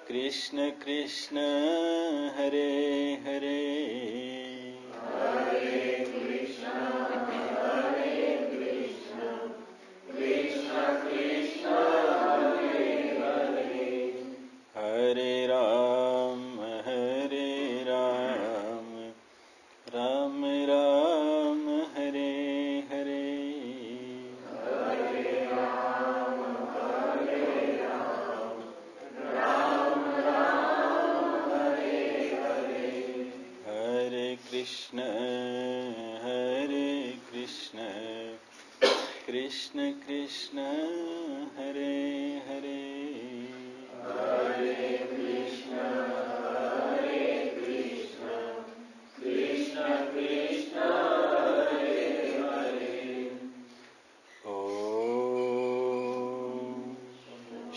कृष्ण कृष्ण हरे हरे हरे कृष्ण कृष्ण कृष्ण हरे हरे हरे राम राम राम हरे हरे हरे राम राम राम हरे हरे हरे कृष्ण कृष्ण कृष्ण हरे हरे हरे कृष्ण कृष्ण कृष्ण हरे हरे ॐ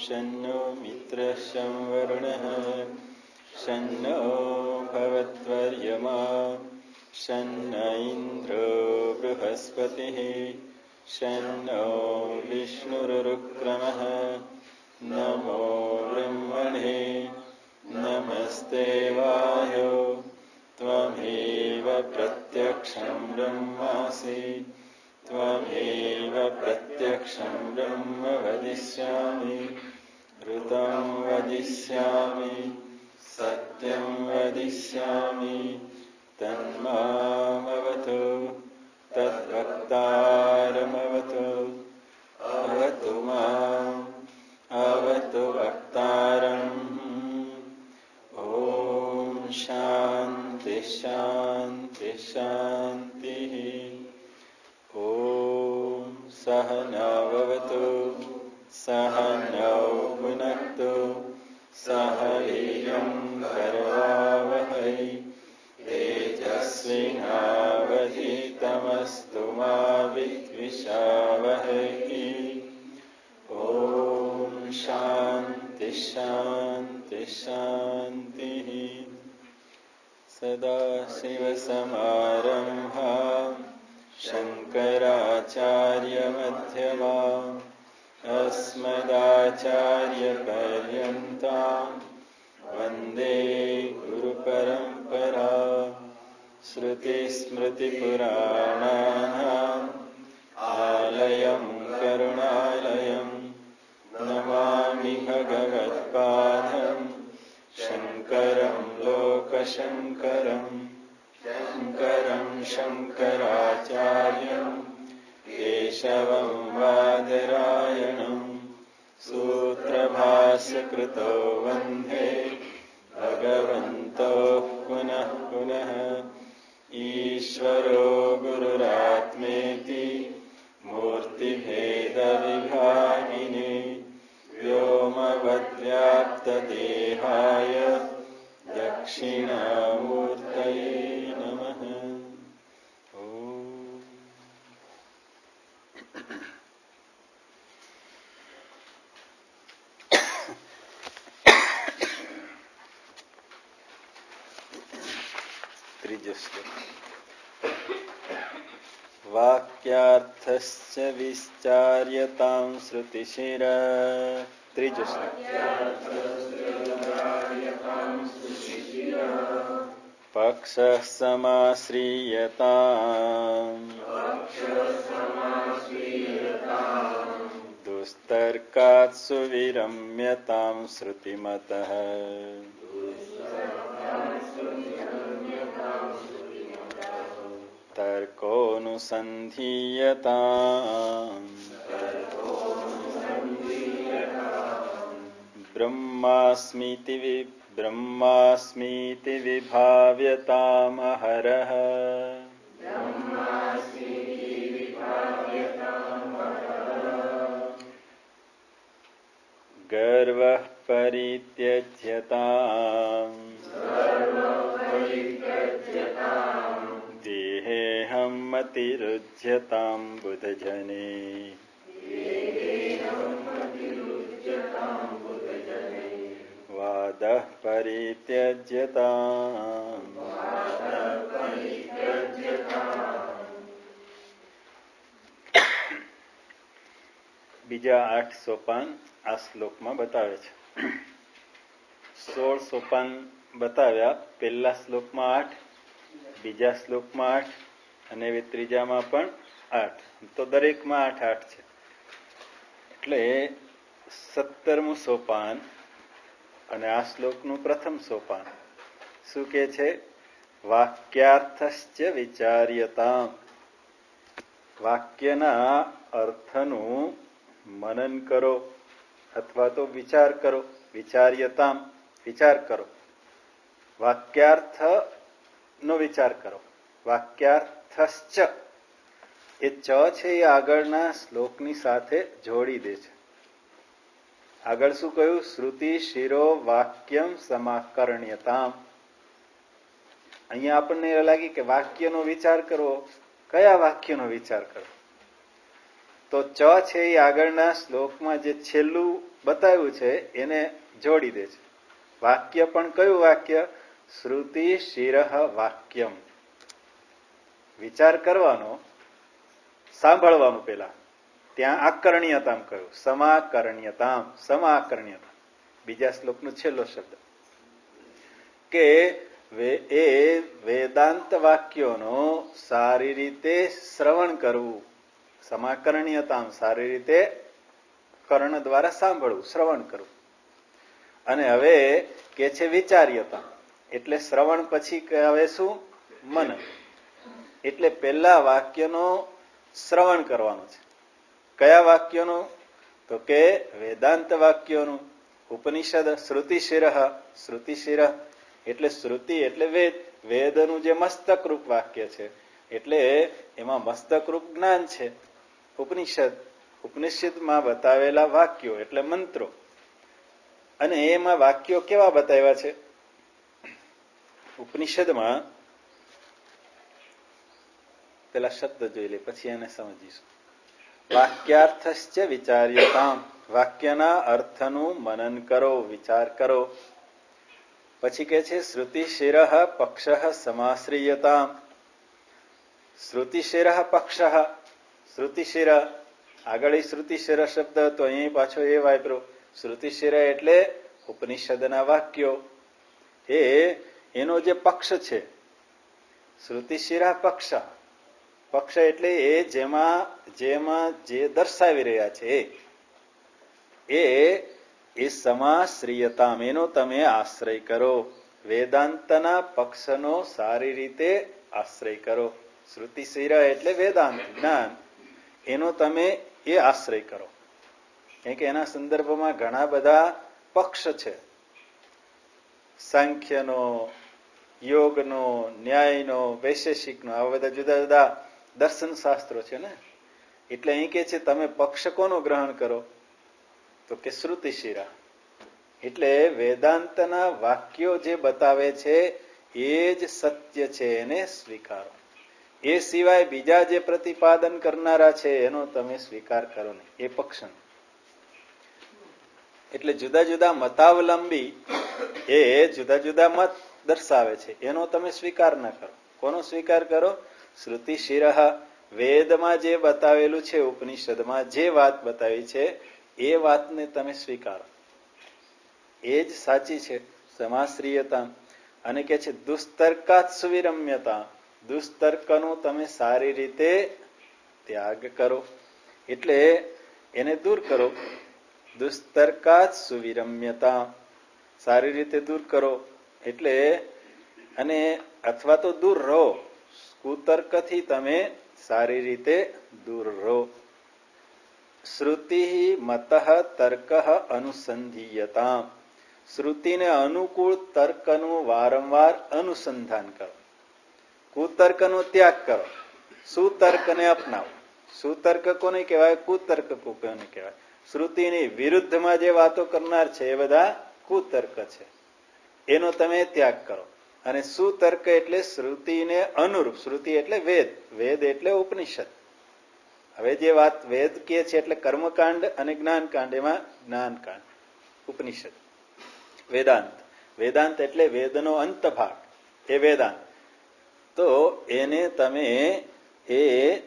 शन्नो मित्रः संवरुणः शन्नो भवत्वर्यमा शन्न इन्द्रो बृहस्पतिः शन्नो विष्णुरुक्रमः नमो ब्रह्मणे नमस्ते वायो त्वमेव प्रत्यक्षं ब्रह्मासि त्वमेव प्रत्यक्षं ब्रह्म वदिष्यामि ऋतं वदिष्यामि सत्यं वदिष्यामि तन्मामवतु तद्वक्तारमवतु अवतु माम् अवतु वक्तारम् ॐ शान्ति शान्ति शान्तिः ॐ सहनाववतु सहनौ भुनक्तु सह वीर्यं करवावहै तेजस्विनावधीतमस्तु मा विद्विषावहै ॐ शान्ति शान्ति शान्तिः सदाशिवसमारम्भां शङ्कराचार्यमध्यमाम् अस्मदाचार्यपर्यन्तां वन्दे गुरुपरम्पराम् श्रुतिस्मृतिपुराणानाम् आलयं करुणालयं नमामि भगवत्पादं शङ्करं लोकशङ्करम् शङ्करं शङ्कराचार्यं केशवं बादरायणं सूत्रभाष्यकृतो वन्दे भगवन्तौ पुनः पुनः ईश्वरो गुरुरात्मेति मूर्तिभेदविभागिने व्योमवद्व्याप्तदेहाय दक्षिणामूर्तये नमः। त्रिजो श्लोक वाक्यार्थश्च विचार्यतां श्रुतिशिरा त्रिजो श्लोक पक्षः समाश्रियताम् दुस्तर्कात् सुविरम्यतां श्रुतिमतः तर्कोऽनुसन्धीयताम् ब्रह्मास्मीति विभाव्यतामहरः गर्वः परित्यज्यताम् देहेऽहं मतिरुज्यतां बुधजने वादः परित्यज्यताम् બીજા 8 સોપાન આ શ્લોકમાં બતાવે છે. 16 સોપાન બતાવ્યા. પહેલા શ્લોકમાં 8, બીજા શ્લોકમાં 8 અને ત્રીજામાં પણ 8. તો દરેકમાં 8 8 છે. એટલે 17મું સોપાન અને આ શ્લોકનું પ્રથમ સોપાન શું કે છે? વાક્યાર્થશ્ચ વિચાર્યતામ. વાક્યના અર્થનું મનન કરો અથવા તો વિચાર કરો. વિચાર્યતામ, વિચાર કરો. વાક્યાર્થનો વિચાર કરો. વાક્યાર્થશ્ચ, એ ચ છે એ આગળના શ્લોકની સાથે જોડી દે છે. આગળ શું કહ્યું? શ્રુતિ શિરો વાક્યમ સમાકરણ્યતામ. અહીંયા આપણને એ લાગી કે વાક્યનો વિચાર કરવો. કયા વાક્યનો વિચાર કરવો? તો ચ છે એ આગળના શ્લોકમાં જે છેલ્લું બતાવ્યું છે એને જોડી દે છે. વાક્ય પણ કયું વાક્ય? શ્રુતિ શિરઃ વાક્યમ. વિચાર કરવાનો, સાંભળવાનું પેલા. ત્યાં આકરણ્યતામ કહ્યું. સમાકરણ્યતામ, સમાકરણ્યતામ બીજા શ્લોકનો છેલ્લો શબ્દ. કે એ વેદાંત વાક્યોનો સારી રીતે શ્રવણ કરવું. સમાકરણ્યતામ, સારી રીતે કર્ણ દ્વારા સાંભળવું, શ્રવણ કરવું. અને હવે કે છે વિચાર્યતા, એટલે શ્રવણ પછી હવે શું? મનન. એટલે પહેલા વાક્યનો શ્રવણ કરવાનું છે. કયા વાક્યનો? તો કે વેદાંત વાક્યોનું. ઉપનિષદ શ્રુતિશિર. શ્રુતિશિર એટલે શ્રુતિ એટલે વેદ. વેદનું જે મસ્તકરૂપ વાક્ય છે એટલે એમાં મસ્તકરૂપ જ્ઞાન છે. ઉપનિષદ, ઉપનિષદમાં બતાવેલા વાક્યો એટલે મંત્રો. અને એમાં વાક્યો કેવા બતાવ્યા છે? ઉપનિષદમાં પેલા શબ્દ જોઈ લે પછી એને સમજીશું. વાક્યાર્થશ્ચ વિચાર્યતામ. વાક્યના અર્થનું મનન કરો, વિચાર કરો. પછી કે છે શ્રુતિશિર પક્ષ સમાશ્રિયતામ. શ્રુતિશિર પક્ષ. શ્રુતિશિર આગળ શ્રુતિશિર શબ્દ હતો, અહીં પાછો એ વાપરો. શ્રુતિશિર એટલે ઉપનિષદના વાક્યો. એનો જે પક્ષ છે શ્રુતિશિર પક્ષ. પક્ષ એટલે એ જેમાં જે દર્શાવી રહ્યા છે એ સમાશ્રિયતામ, એનો તમે આશ્રય કરો. વેદાંતના પક્ષનો સારી રીતે આશ્રય કરો. શ્રુતિશિર એટલે વેદાંત જ્ઞાન, એનો તમે એ આશ્રય કરો. કે એના સંદર્ભમાં ઘણા બધા પક્ષ છે. સાંખ્યનો, યોગનો, ન્યાયનો, વૈશેષિકનો, આવા બધા જુદા જુદા દર્શન શાસ્ત્રો છે ને. એટલે અહીં કે છે તમે પક્ષ કોનો ગ્રહણ કરો? તો કે શ્રુતિશિરા. એટલે વેદાંતના વાક્યો જે બતાવે છે એ જ સત્ય છે, એને સ્વીકારો. એ સિવાય બીજા જે પ્રતિપાદન કરનારા છે એનો તમે સ્વીકાર કરો નહીં, એ પક્ષ. એટલે જુદા જુદા મતાવલંબી એ જુદા જુદા મત દર્શાવે છે, એનો તમે સ્વીકાર ના કરો. કોનો સ્વીકાર કરો? શ્રુતિશિર. વેદમાં જે બતાવેલું છે, ઉપનિષદમાં જે વાત બતાવી છે એ વાતને તમે સ્વીકારો. એ જ સાચી છે. સમાશ્રિયતા. અને કે છે દુસ્તર્કાત સુવિરમ્યતા. દુસ્તર્કનો તમે સારી રીતે ત્યાગ કરો, એટલે એને દૂર કરો. દુસ્તર્કાત સુવિરમ્યતા, સારી રીતે દૂર કરો. એટલે અને અથવા તો દૂર રહો. કુતર્કથી તમે સારી રીતે દૂર રહો. શ્રુતિ મત તર્ક અનુસંધીયતા. શ્રુતિને અનુકૂળ તર્કનું વારંવાર અનુસંધાન કરો. કુતર્કનો ત્યાગ કરો. સુતર્કને અપનાવો. સુતર્ક કોને કહેવાય? કુતર્ક કોને કહેવાય? શ્રુતિની વિરુદ્ધમાં જે વાતો કરનાર છે એ બધા કુતર્ક છે, એનો તમે ત્યાગ કરો. અને સુતર્ક એટલે શ્રુતિને અનુરૂપ. શ્રુતિ એટલે વેદ, વેદ એટલે ઉપનિષદ. હવે જે વાત વેદ કે છે એટલે કર્મકાંડ અને જ્ઞાનકાંડ, એમાં જ્ઞાનકાંડ ઉપનિષદ. વેદાંત, વેદાંત એટલે વેદનો અંત ભાગ, એ વેદાંત. તો એને તમે એ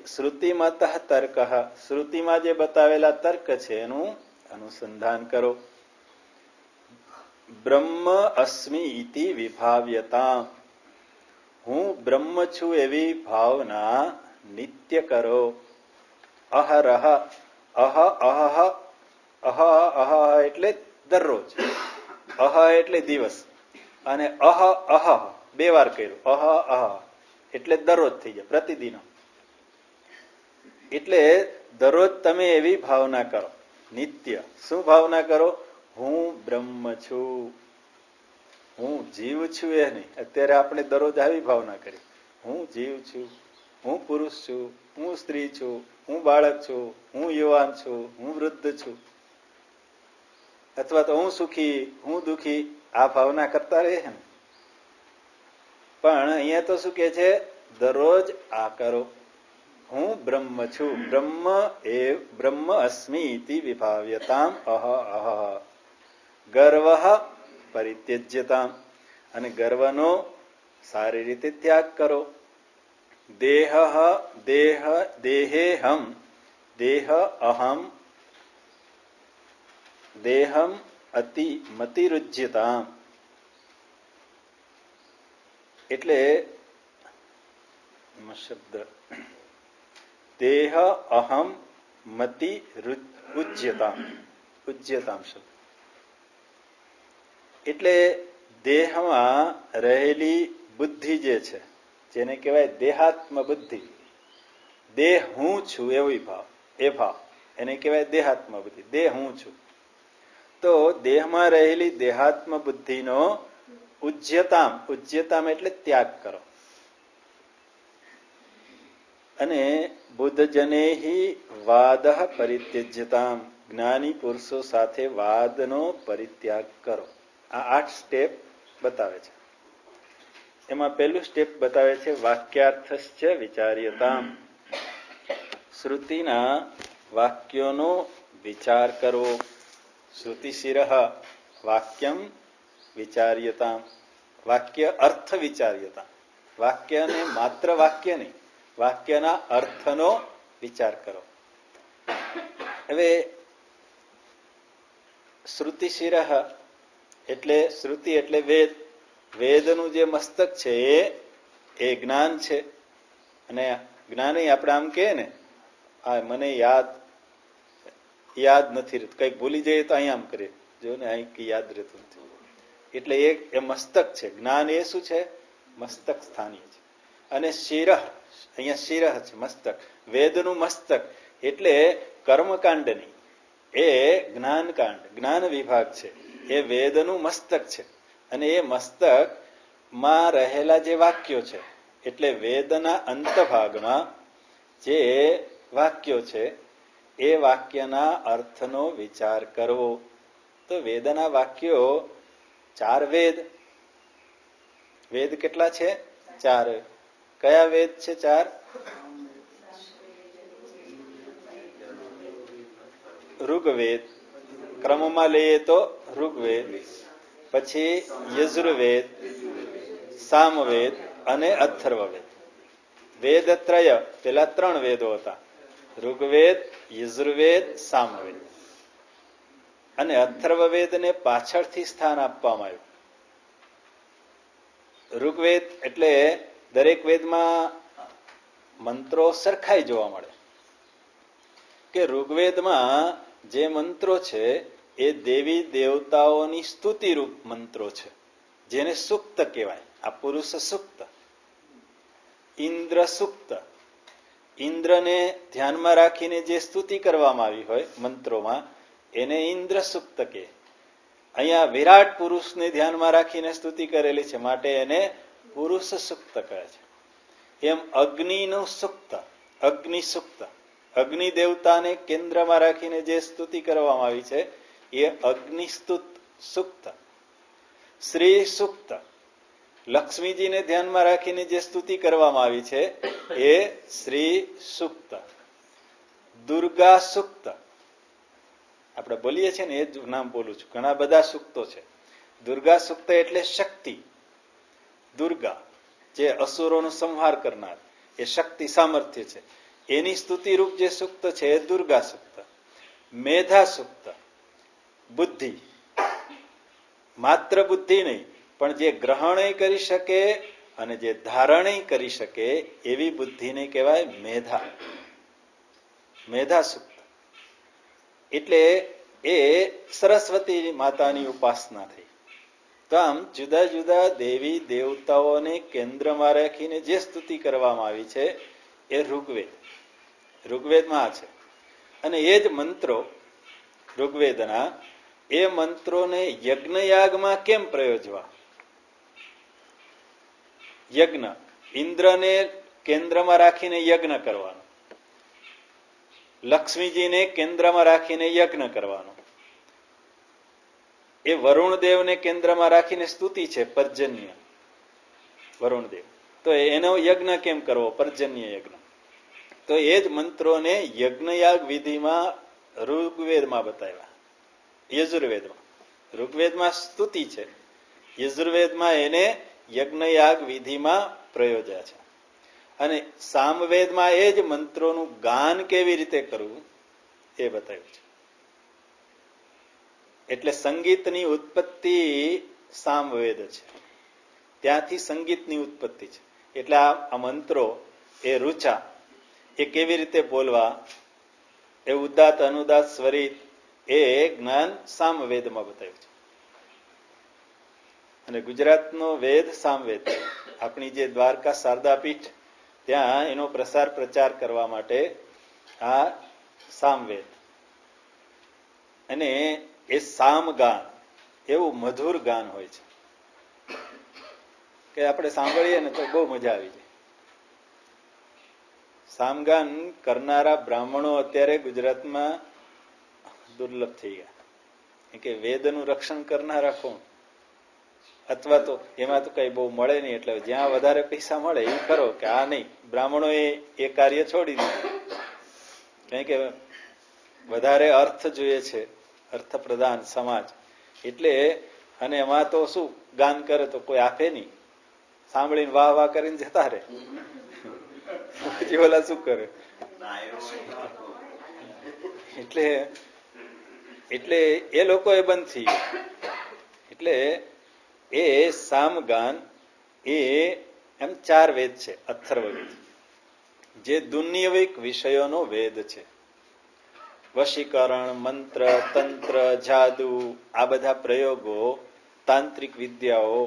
શ્રુતિમત તર્ક, શ્રુતિમાં જે બતાવેલા તર્ક છે એનું અનુસંધાન કરો. બ્રહ્મ અસ્મિ ઇતિ વિભાવ્યતા, હું બ્રહ્મ છું એવી ભાવના નિત્ય કરો. અહરહ, અહ અહ અહ અહ એટલે દરરોજ, અહ એટલે દિવસ, અને અહ અહ બે વાર કર્યું, અહ અહ એટલે દરરોજ થઈ જાય, પ્રતિદિન. એટલે દરરોજ તમે એવી ભાવના કરો, નિત્ય. શું ભાવના કરો? હું બ્રહ્મ છું, હું જીવ છું એ નહીં. અત્યારે આપણે દરરોજ આવી ભાવના કરી, હું જીવ છું, હું પુરુષ છું, હું સ્ત્રી છું, હું બાળક છું, હું યુવાન છું, હું વૃદ્ધ છું, અથવા તો હું સુખી, હું દુઃખી, આ ભાવના કરતા રહે ને. પણ અહીંયા તો શું કે છે? દરરોજ આ કરો, હું બ્રહ્મ છું. બ્રહ્મ એ બ્રહ્મ અસ્મિ ઇતિ વિભાવ્યતામ અહ અહ. ગર્વ પરિત્યજ્યતામ, અને ગર્વનો સારી રીતે ત્યાગ કરો. દેહ દેહ દેહેહમ, દેહ અહમ, દેહમ અતિ મતિરુજ્યતામ. એટલે શબ્દ દેહ અહમ મતિ ઉજ્યતામ, ઉજ્યતામ શબ્દ એટલે દેહમાં રહેલી બુદ્ધિ જે છે, જેને કહેવાય દેહાત્મ બુદ્ધિ, દેહ હું છું એવી ભાવ, એ ભાવ એને કહેવાય દેહાત્મ બુદ્ધિ. દેહ હું છું. તો દેહમાં રહેલી દેહાત્મ બુદ્ધિનો ઉજ્યતામ, ઉજ્યતામ એટલે ત્યાગ કરો. અને બુદ્ધજનેહી વાદ પરિત્યજ્યતામ, જ્ઞાની પુરુષો સાથે વાદનો પરિત્યાગ કરો. આ 8 સ્ટેપ બતાવે છે. એમાં પહેલું સ્ટેપ બતાવે છે વાક્યાર્થશ્ચ વિચાર્યતામ, શ્રુતિના વાક્યોનો વિચાર કરવો. શ્રુતિશિરઃ વાક્યમ વિચાર્યતામ, વાક્ય અર્થ વિચાર્યતામ, વાક્યને માત્ર વાક્ય નહીં, વાક્યના અર્થનો વિચાર કરો. હવે શ્રુતિશિરઃ એટલે શ્રુતિ એટલે વેદ, વેદનું જે મસ્તક છે એ જ્ઞાન છે. અને જ્ઞાન આપણે આમ કહે ને, હા મને યાદ નથી રહેતું, કંઈક ભૂલી જઈએ તો અહીંયા આમ કરીએ, જો ને અહીં યાદ રહેતું નથી. એટલે એ મસ્તક છે. જ્ઞાન એ શું છે? મસ્તક સ્થાનીય છે. અને શિરઃ, અહીંયા શિરઃ છે મસ્તક, વેદનું મસ્તક એટલે કર્મકાંડની, એ જ્ઞાનકાંડ, જ્ઞાન વિભાગ છે, એ વેદનું મસ્તક છે. અને એ મસ્તકમાં રહેલા જે વાક્યો છે, એટલે વેદના અંતભાગમાં જે વાક્યો છે એ વાક્યના અર્થનો વિચાર કરવો. તો વેદના વાક્યો 4 વેદ. વેદ કેટલા છે? 4. કયા વેદ છે 4? ઋગ્વેદ, ક્રમમાં લઈએ તો ઋગ્વેદ, પછી યજુર્વેદ, સામવેદ અને અથર્વવેદ. વેદત્રય, પેલા 3 વેદો હતા, ઋગ્વેદ, યજુર્વેદ, સામવેદ. અને અથર્વવેદને પાછળથી સ્થાન આપવામાં આવ્યું. ઋગ્વેદ એટલે દરેક વેદમાં મંત્રો સરખાઈ જોવા મળે, કે ઋગ્વેદમાં જે મંત્રો છે એ દેવી દેવતાઓની સ્તુતિરૂપ મંત્રો છે, જેને સૂક્ત કહેવાય. આ પુરુષ સૂક્ત, ઇન્દ્ર સૂક્ત, ઇન્દ્રને ધ્યાનમાં રાખીને જે સ્તુતિ કરવામાં આવી હોય મંત્રોમાં એને ઇન્દ્ર સૂક્ત કહે. અહીંયા વિરાટ પુરુષને ધ્યાનમાં રાખીને સ્તુતિ કરેલી છે માટે એને પુરુષ સૂક્ત કહે છે. એમ અગ્નિનું સૂક્ત, અગ્નિ સૂક્ત, અગ્નિ દેવતાને કેન્દ્રમાં રાખીને જે સ્તુતિ કરવામાં આવી છે એ અગ્નિસ્તુત સૂક્ત. શ્રી સૂક્ત, લક્ષ્મીજીને ધ્યાનમાં રાખીને જે સ્તુતિ કરવામાં આવી છે એ શ્રી સૂક્ત. દુર્ગા સૂક્ત, આપણે બોલીએ છીએ ને એ જ નામ બોલું છું, ઘણા બધા સૂક્તો છે. દુર્ગા સૂક્ત એટલે શક્તિ, દુર્ગા જે અસુરોનો સંહાર કરનાર, એ શક્તિ સામર્થ્ય છે. એની સ્તુતિરૂપ જે સૂક્ત છે એ દુર્ગા સૂક્ત. મેધા સૂક્ત બુદ્ધિ, માત્ર બુદ્ધિ નહીં પણ જે ગ્રહણ કરી શકે અને જે ધારણ કરી શકે એવી બુદ્ધિને કહેવાય મેધા. મેધા સૂક્ત એટલે એ સરસ્વતી માતાની ઉપાસના થઈ. તો આમ જુદા જુદા દેવી દેવતાઓને કેન્દ્રમાં રાખીને જે સ્તુતિ કરવામાં આવી છે એ ઋગ્વેદમાં છે. અને એ જ મંત્રો ઋગ્વેદના, એ મંત્રોને યજ્ઞયાગમાં કેમ પ્રયોજવા? યજ્ઞ, ઇન્દ્રને કેન્દ્રમાં રાખીને યજ્ઞ કરવાનો, લક્ષ્મીજીને કેન્દ્રમાં રાખીને યજ્ઞ કરવાનો, એ વરુણદેવને કેન્દ્રમાં રાખીને સ્તુતિ છે પર્જન્ય વરુણદેવ, તો એનો યજ્ઞ કેમ કરવો? પર્જન્ય યજ્ઞ. તો એ જ મંત્રોને યજ્ઞયાગ વિધિમાં ઋગ્વેદમાં બતાવ્યા. યજુર્વેદમાં, ઋગ્વેદમાં સ્તુતિ છે, યજુર્વેદમાં એને યજ્ઞયાગ વિધિમાં પ્રયોજ્યા છે. અને સામવેદમાં એ જ મંત્રોનું ગાન કેવી રીતે કરવું એ બતાવ્યું છે. એટલે સંગીતની ઉત્પત્તિ સામવેદ છે, ત્યાંથી સંગીતની ઉત્પત્તિ છે. એટલે આ મંત્રો એ રુચા એ કેવી રીતે બોલવા, એ ઉદાત અનુદાત સ્વરિત, એ જ્ઞાન સામવેદમાં બતાવ્યું છે. અને ગુજરાતનો વેદ સામવેદ છે. આપણી જે દ્વારકા શારદાપીઠ, ત્યાં એનો પ્રસાર પ્રચાર કરવા માટે આ સામવેદ. અને એ સામ ગાન એવું મધુર ગાન હોય છે કે આપણે સાંભળીએ ને તો બહુ મજા આવી જાય. સામગાન કરનારા બ્રાહ્મણો અત્યારે ગુજરાતમાં દુર્લભ થઈ ગયા. કે વેદનું રક્ષણ કરનારા કોણ? અથવા તો એમાં તો કઈ બહુ મળે નહીં, એટલે જ્યાં વધારે પૈસા મળે એ કરો, કે આ નહીં. બ્રાહ્મણોએ એ કાર્ય છોડી દીધું, કારણ કે વધારે અર્થ જોઈએ છે, અર્થ પ્રધાન સમાજ. એટલે અને એમાં તો શું, ગાન કરે તો કોઈ આપે નહીં, સાંભળીને વાહ વાહ કરીને જતા રહે. પછી ઓલા શું કરે? એટલે એ લોકો એ બંધ થઈ ગયા. એટલે એ સામગાન એ એમ 4 વેદ છે. અથર્વવેદ જે દુન્યવિક વિષયોનો વેદ છે. વશીકરણ, મંત્ર, તંત્ર, જાદુ, આ બધા પ્રયોગો, તાંત્રિક વિદ્યાઓ,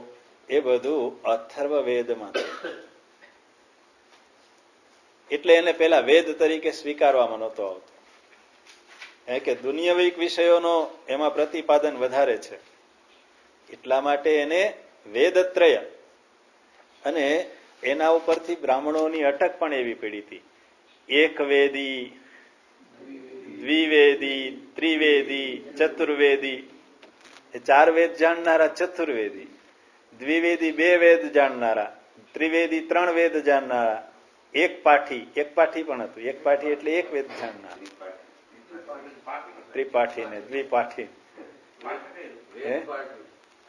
એ બધું અથર્વવેદમાં છે. એટલે એને પેલા વેદ તરીકે સ્વીકારવામાં નહોતો આવતો, કે દુનિયાવિક વિષયોનો એમાં પ્રતિપાદન વધારે છે, એટલા માટે એને વેદત્રય. અને એના ઉપરથી બ્રાહ્મણોની અટક પણ એવી પડી હતી. એકવેદી, દ્વિવેદી, ત્રિવેદી, ચતુર્વેદી, એ 4 વેદ જાણનારા ચતુર્વેદી, દ્વિવેદી 2 વેદ જાણનારા, ત્રિવેદી 3 વેદ જાણનારા, એક પાઠી પણ હતું. એક પાઠી એટલે 1 વેદ જાણનાર, ત્રિપાઠી ને દ્વિપાઠી,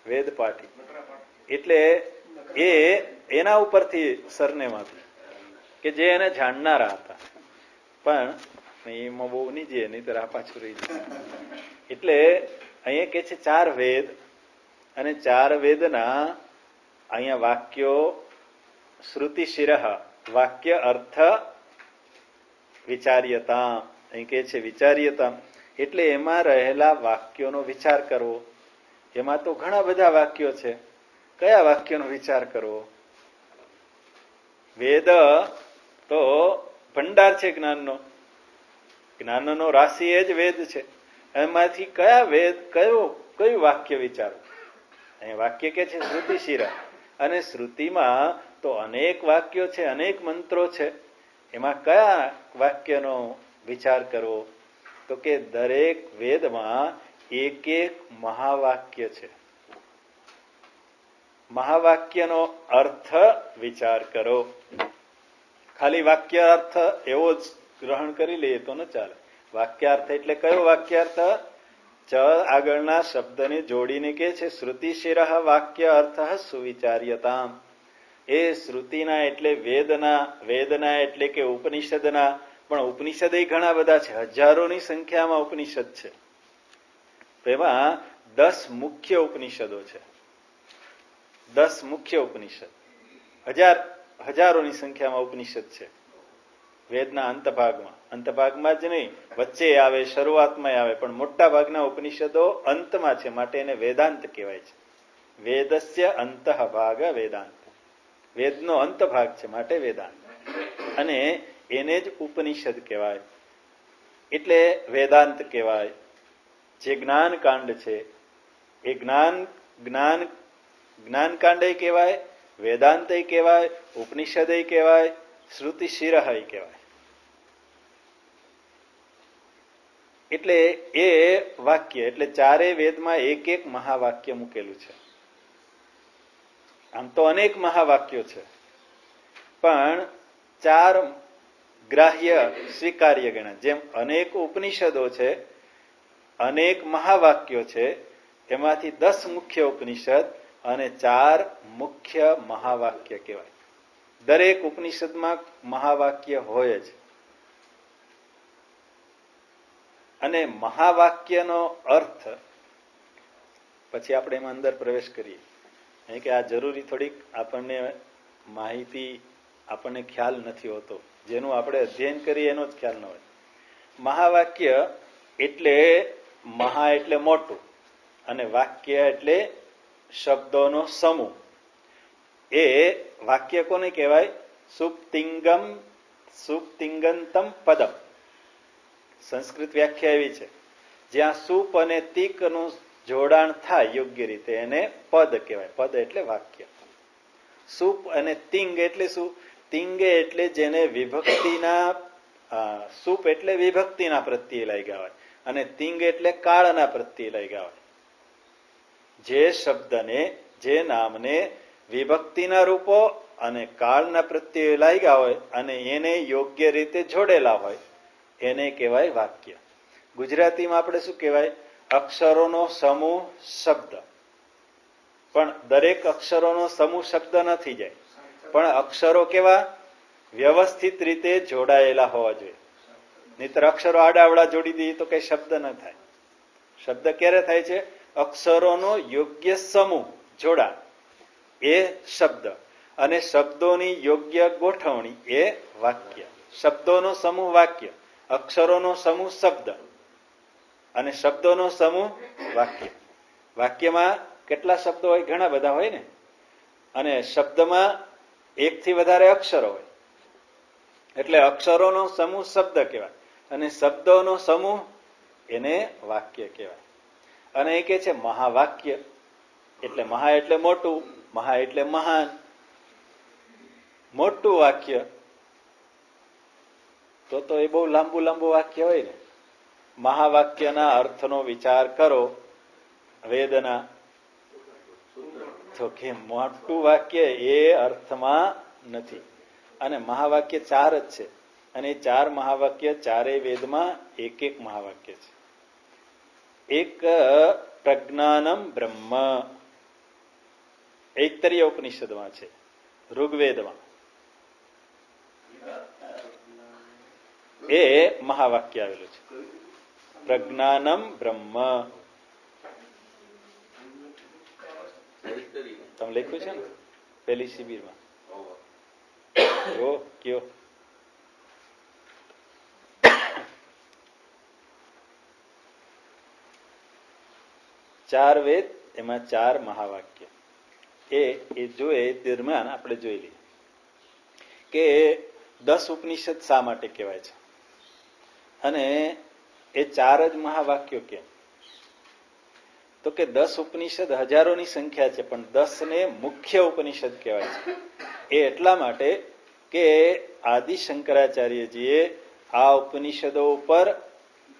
વેદ પાઠી. એટલે એ એના ઉપરથી સરનેમ હતું કે જે એને જાણનારા હતા. પણ એમાં બહુ નહીં જઈએ, નહીં તો પાછું રહી જશે. એટલે અહીંયા કે છે 4 વેદ, અને 4 વેદના અહીંયા વાક્યો શ્રુતિ શિરઃ, વાક્ય અર્થ વિચાર્યતા. અહીં કે છે વિચાર્યતા એટલે એમાં રહેલા વાક્યોનો વિચાર કરવો. એમાં તો ઘણા બધા વાક્યો છે, કયા વાક્યનો વિચાર કરવો? વેદ તો ભંડાર છે જ્ઞાનનો, જ્ઞાનનો રાશિ એ જ વેદ છે. એમાંથી કયા વેદ, કયું વાક્ય વિચારવું? અહીં વાક્ય કે છે શ્રુતિ શિરા, અને શ્રુતિમાં તો અનેક વાક્યો છે, અનેક મંત્રો છે. એમાં કયા વાક્યનો વિચાર કરવો? તો કે દરેક વેદમાં એક મહાવાક્ય છે. મહાવાક્યનો અર્થ વિચાર કરો. ખાલી વાક્ય અર્થ એવો જ ગ્રહણ કરી લઈએ તો ન ચાલે. વાક્યાર્થ એટલે કયો વાક્યાર્થ? ચ આગળના શબ્દને જોડીને કે છે શ્રુતિ શિરઃ વાક્ય અર્થ સુવિચાર્યતામ. એ શ્રુતિના એટલે વેદના, વેદના એટલે કે ઉપનિષદના, પણ ઉપનિષદ એ ઘણા બધા છે, હજારોની સંખ્યામાં ઉપનિષદ છે. એમાં 10 મુખ્ય ઉપનિષદો છે. 10 મુખ્ય ઉપનિષદ, હજારોની સંખ્યામાં ઉપનિષદ છે વેદના અંતભાગમાં જ નહીં, વચ્ચે આવે, શરૂઆતમાં આવે, પણ મોટા ભાગના ઉપનિષદો અંતમાં છે, માટે એને વેદાંત કહેવાય છે. વેદસ્ય અંતઃ ભાગ વેદાંત, વેદનો અંત ભાગ છે માટે વેદાંત, અને એને જ ઉપનિષદ કહેવાય, એટલે વેદાંત કહેવાય. જે જ્ઞાનકાંડ છે એ જ્ઞાનકાંડ કહેવાય, વેદાંત કહેવાય, ઉપનિષદ કહેવાય, શ્રુતિ શિરઃ કહેવાય. એટલે એ વાક્ય, એટલે ચારે વેદમાં એક એક મહાવાક્ય મૂકેલું છે. આમ તો અનેક મહાવાક્યો છે, પણ 4 ગ્રાહ્ય સ્વીકાર્ય ગણાય. જેમ અનેક ઉપનિષદો છે, અનેક મહાવાક્યો છે, એમાંથી 10 મુખ્ય ઉપનિષદ અને 4 મુખ્ય મહાવાક્ય કહેવાય. દરેક ઉપનિષદમાં મહાવાક્ય હોય જ. અને મહાવાક્યનો અર્થ પછી આપણે એમાં અંદર પ્રવેશ કરીએ, કે આ જરૂરી થોડીક આપણને માહિતી, આપણને ખ્યાલ નથી હોતો, જેનું આપણે અધ્યયન કરીએ એનો જ ખ્યાલ ન હોય. મહાવાક્ય એટલે મહા એટલે મોટું, અને વાક્ય એટલે શબ્દોનો સમૂહ. એ વાક્ય કોને કહેવાય? સુપ્તિંગંતમ પદમ. સંસ્કૃત વ્યાખ્યા એવી છે, જ્યાં સુપ અને તિકનું જોડાણ થાય યોગ્ય રીતે એને પદ કહેવાય. પદ એટલે વાક્ય. સુપ અને તિંગ એટલે શું? તિંગ એટલે જેને વિભક્તિના, સુપ એટલે વિભક્તિના પ્રત્યે લાગ્યા હોય, અને તિંગ એટલે કાળના પ્રત્યે લાગ્યા હોય. જે શબ્દને, જે નામને વિભક્તિના રૂપો અને કાળના પ્રત્યે લાગ્યા હોય અને એને યોગ્ય રીતે જોડેલા હોય એને કહેવાય વાક્ય. ગુજરાતીમાં આપણે શું કહેવાય? અક્ષરોનો સમૂહ શબ્દ. પણ દરેક અક્ષરોનો સમૂહ શબ્દ નથી જાય, પણ અક્ષરો કેવા? વ્યવસ્થિત રીતે જોડાયેલા હોવા જોઈએ. નહીતર અક્ષરો આડાવડા જોડી દઈએ તો કઈ શબ્દ ન થાય. શબ્દ ક્યારે થાય છે? અક્ષરોનો યોગ્ય સમૂહ જોડા એ શબ્દ, અને શબ્દોની યોગ્ય ગોઠવણી એ વાક્ય. શબ્દોનો સમૂહ વાક્ય, અક્ષરોનો સમૂહ શબ્દ, અને શબ્દોનો સમૂહ વાક્ય. વાક્યમાં કેટલા શબ્દો હોય? ઘણા બધા હોય ને. અને શબ્દમાં 1 થી વધારે અક્ષરો હોય, એટલે અક્ષરોનો સમૂહ શબ્દ કહેવાય, અને શબ્દોનો સમૂહ એને વાક્ય કહેવાય. અને એ કે છે મહાવાક્ય, એટલે મહા એટલે મોટું, મહા એટલે મહાન, મોટું વાક્ય. તો એ બહુ લાંબુ વાક્ય હોય ને. મહાવાક્યના અર્થનો વિચાર કરો વેદના, તો કે મોટું વાક્ય એ અર્થમાં નથી. અને મહાવાક્ય 4 જ છે, અને 4 મહાવાક્ય ચારેય વેદમાં એક એક મહાવાક્ય છે. એક પ્રજ્ઞાનમ બ્રહ્મ, ઐતરેય ઉપનિષદમાં છે, ઋગ્વેદમાં એ મહાવાક્ય આવેલું છે. પ્રજ્ઞાનમ બ્રહ્મ. તમે લખ્યું છે ને પેલી શિબિરમાં? કયો? ચાર વેદ, એમાં 4 મહાવાક્ય. એ જોઈએ દરમિયાન આપણે જોઈ લઈએ કે 10 ઉપનિષદ શા માટે કહેવાય છે, અને એ 4 જ મહાવાક્યો કેમ? તો કે 10 ઉપનિષદ હજારોની સંખ્યા છે, પણ 10 ને મુખ્ય ઉપનિષદ કહેવાય છે. એ એટલા માટે કે આદિ શંકરાચાર્યજીએ આ ઉપનિષદો ઉપર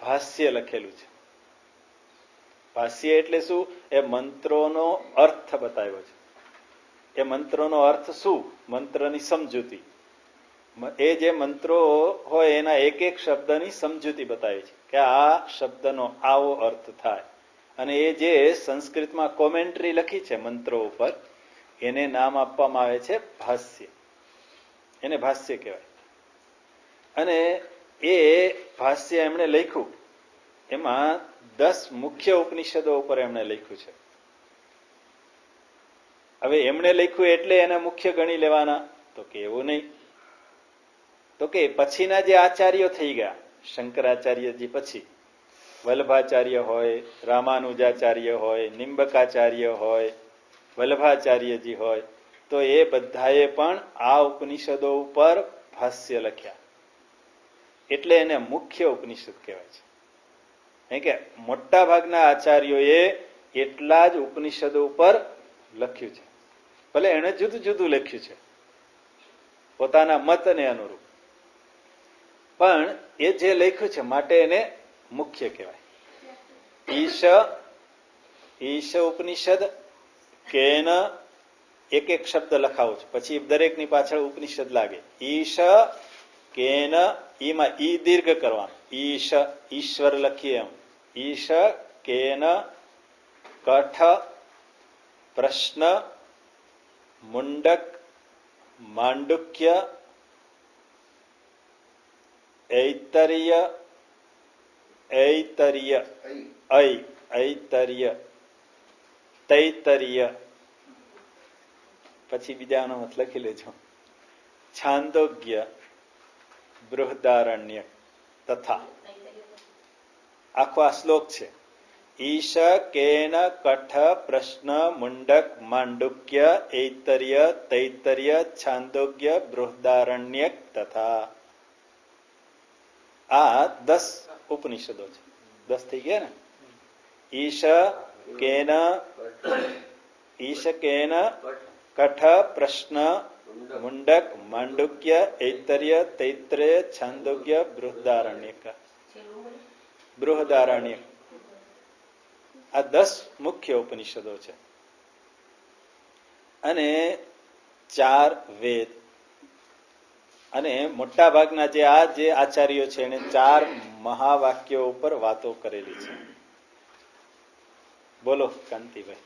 ભાષ્ય લખેલું છે. ભાષ્ય એટલે શું? એ મંત્રોનો અર્થ બતાવ્યો છે. એ મંત્રોનો અર્થ શું? મંત્રની સમજૂતી. એ જે મંત્રો હોય એના એક એક શબ્દની સમજૂતી બતાવી છે કે આ શબ્દનો આવો અર્થ થાય. અને એ જે સંસ્કૃતમાં કોમેન્ટ્રી લખી છે મંત્રો ઉપર, એને નામ આપવામાં આવે છે ભાષ્ય. એને ભાષ્ય કહેવાય. અને એ ભાષ્ય એમણે લખ્યું, એમાં 10 મુખ્ય ઉપનિષદો ઉપર એમણે લખ્યું છે. હવે એમણે લખ્યું એટલે એને મુખ્ય ગણી લેવાના? તો કે એવું નહીં. તો કે પછીના જે આચાર્યો થઈ ગયા, શંકરાચાર્યજી પછી વલ્લભાચાર્ય હોય, રામાનુજાચાર્ય હોય, નિંબકાચાર્ય હોય, વલ્લભાચાર્યજી હોય, તો એ બધાએ પણ આ ઉપનિષદો ઉપર ભાષ્ય લખ્યા. એટલે એને મુખ્ય ઉપનિષદ કહેવાય છે. કારણ કે મોટા ભાગના આચાર્યોએ એટલા જ ઉપનિષદો ઉપર લખ્યું છે. ભલે એને જુદું જુદું લખ્યું છે પોતાના મતને અનુરૂપ, પણ એ જે લખ્યું છે માટે એને મુખ્ય કહેવાય. ઈશ ઉપનિષદ કેન, એક એક શબ્દ લખાવો છો, પછી દરેકની પાછળ ઉપનિષદ લાગે. ઈશ કેન, ઈમાં ઈ દીર્ઘ કરવાનું. ઈશ, ઈશ્વર લખીએ એમ. ઈશ કેન કઠ પ્રશ્ન મુંડક માંડુક્ય ઐતર્ય ઐતર્ય ઐતર્ય તૈતર્ય, પછી બીજાનો મત લખી લેજો. છાંદોગ્ય બૃહદારણ્ય તથા. આખો આ શ્લોક છે. ઈશ કેન કઠ પ્રશ્ન મુંડક માંડુક્ય ઐતર્ય તૈતર્ય છાંદોગ્ય બૃહદારણ્યક તથા. આ 10 ઉપનિષદો છે. 10 થઈ ગયા ને. ઈશ કેન કઠ પ્રશ્ન મુંડક માંડુક્ય ઐતર્ય તૈત્રેય છાંદોગ્ય બૃહદારણ્યક. બૃહદારણ્યક આ 10 મુખ્ય ઉપનિષદો છે. અને 4 વેદ. અને મોટા ભાગના જે આચાર્યો છે એને 4 મહાવાક્યો ઉપર વાતો કરેલી છે. બોલો કાંતિભાઈ.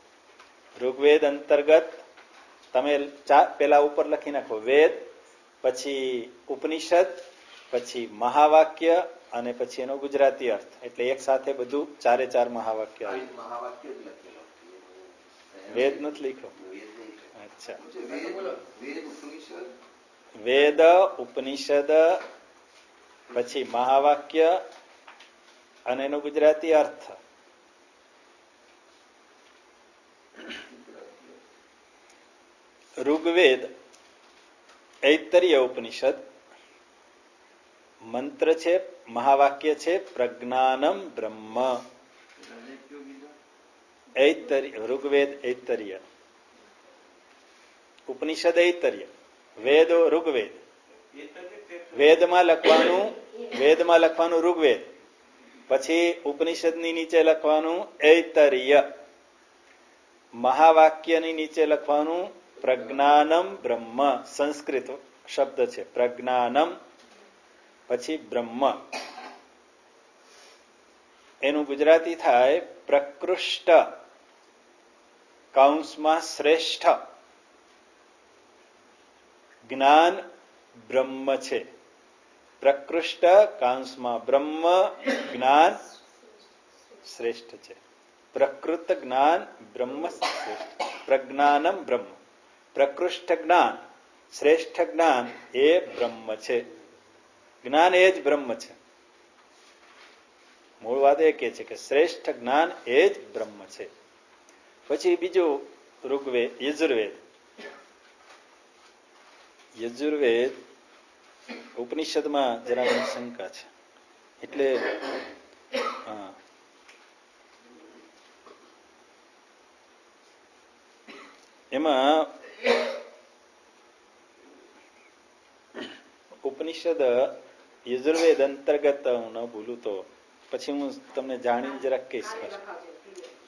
ઋગ્વેદ અંતર્ગત તમે પેલા ઉપર લખી નાખો વેદ, પછી ઉપનિષદ, પછી મહાવાક્ય અને પછી એનો ગુજરાતી અર્થ. એટલે એક સાથે બધું 4 મહાવાક્ય આવી. વેદ નથી લખ્યો? અચ્છા. વેદ, ઉપનિષદ, પછી મહાવાક્ય અને એનો ગુજરાતી અર્થ. ઋગ્વેદ ઐતર્ય ઉપનિષદ મંત્ર છે, મહાવાક્ય છે પ્રજ્ઞાનમ બ્રહ્મ. ઐતર્ય ઋગ્વેદ ઐતર્ય, ઉપનિષદ ઐતર્ય, વેદો ઋગ્વેદ. વેદમાં લખવાનું ઋગ્વેદ, પછી ઉપનિષદની નીચે લખવાનું ઐતર્ય, મહાવાક્યની નીચે લખવાનું પ્રજ્ઞાનમ બ્રહ્મ. સંસ્કૃત શબ્દ છે પ્રજ્ઞાનમ, પછી બ્રહ્મ. એનું ગુજરાતી થાય પ્રકૃષ્ટ કૌંસમાં શ્રેષ્ઠ જ્ઞાન બ્રહ્મ છે. પ્રકૃષ્ટ કૌંસમાં બ્રહ્મ જ્ઞાન શ્રેષ્ઠ છે. પ્રકૃત જ્ઞાન બ્રહ્મ શ્રેષ્ઠ. પ્રજ્ઞાનમ બ્રહ્મ. પ્રકૃષ્ટ જ્ઞાન, શ્રેષ્ઠ જ્ઞાન એ બ્રહ્મ છે. જ્ઞાન એ જ બ્રહ્મ છે. મૂળ વાત એ કે છે કે શ્રેષ્ઠ જ્ઞાન એ જ બ્રહ્મ છે. પછી બીજું ઋગ્વેદ યજુર્વેદ ઉપનિષદમાં જરા શંકા છે. એટલે એમાં ઉપનિષદ યજુર્વેદ અંતર્ગત હું ન ભૂલું તો પછી હું તમને જાણીને જરાક કહીશ.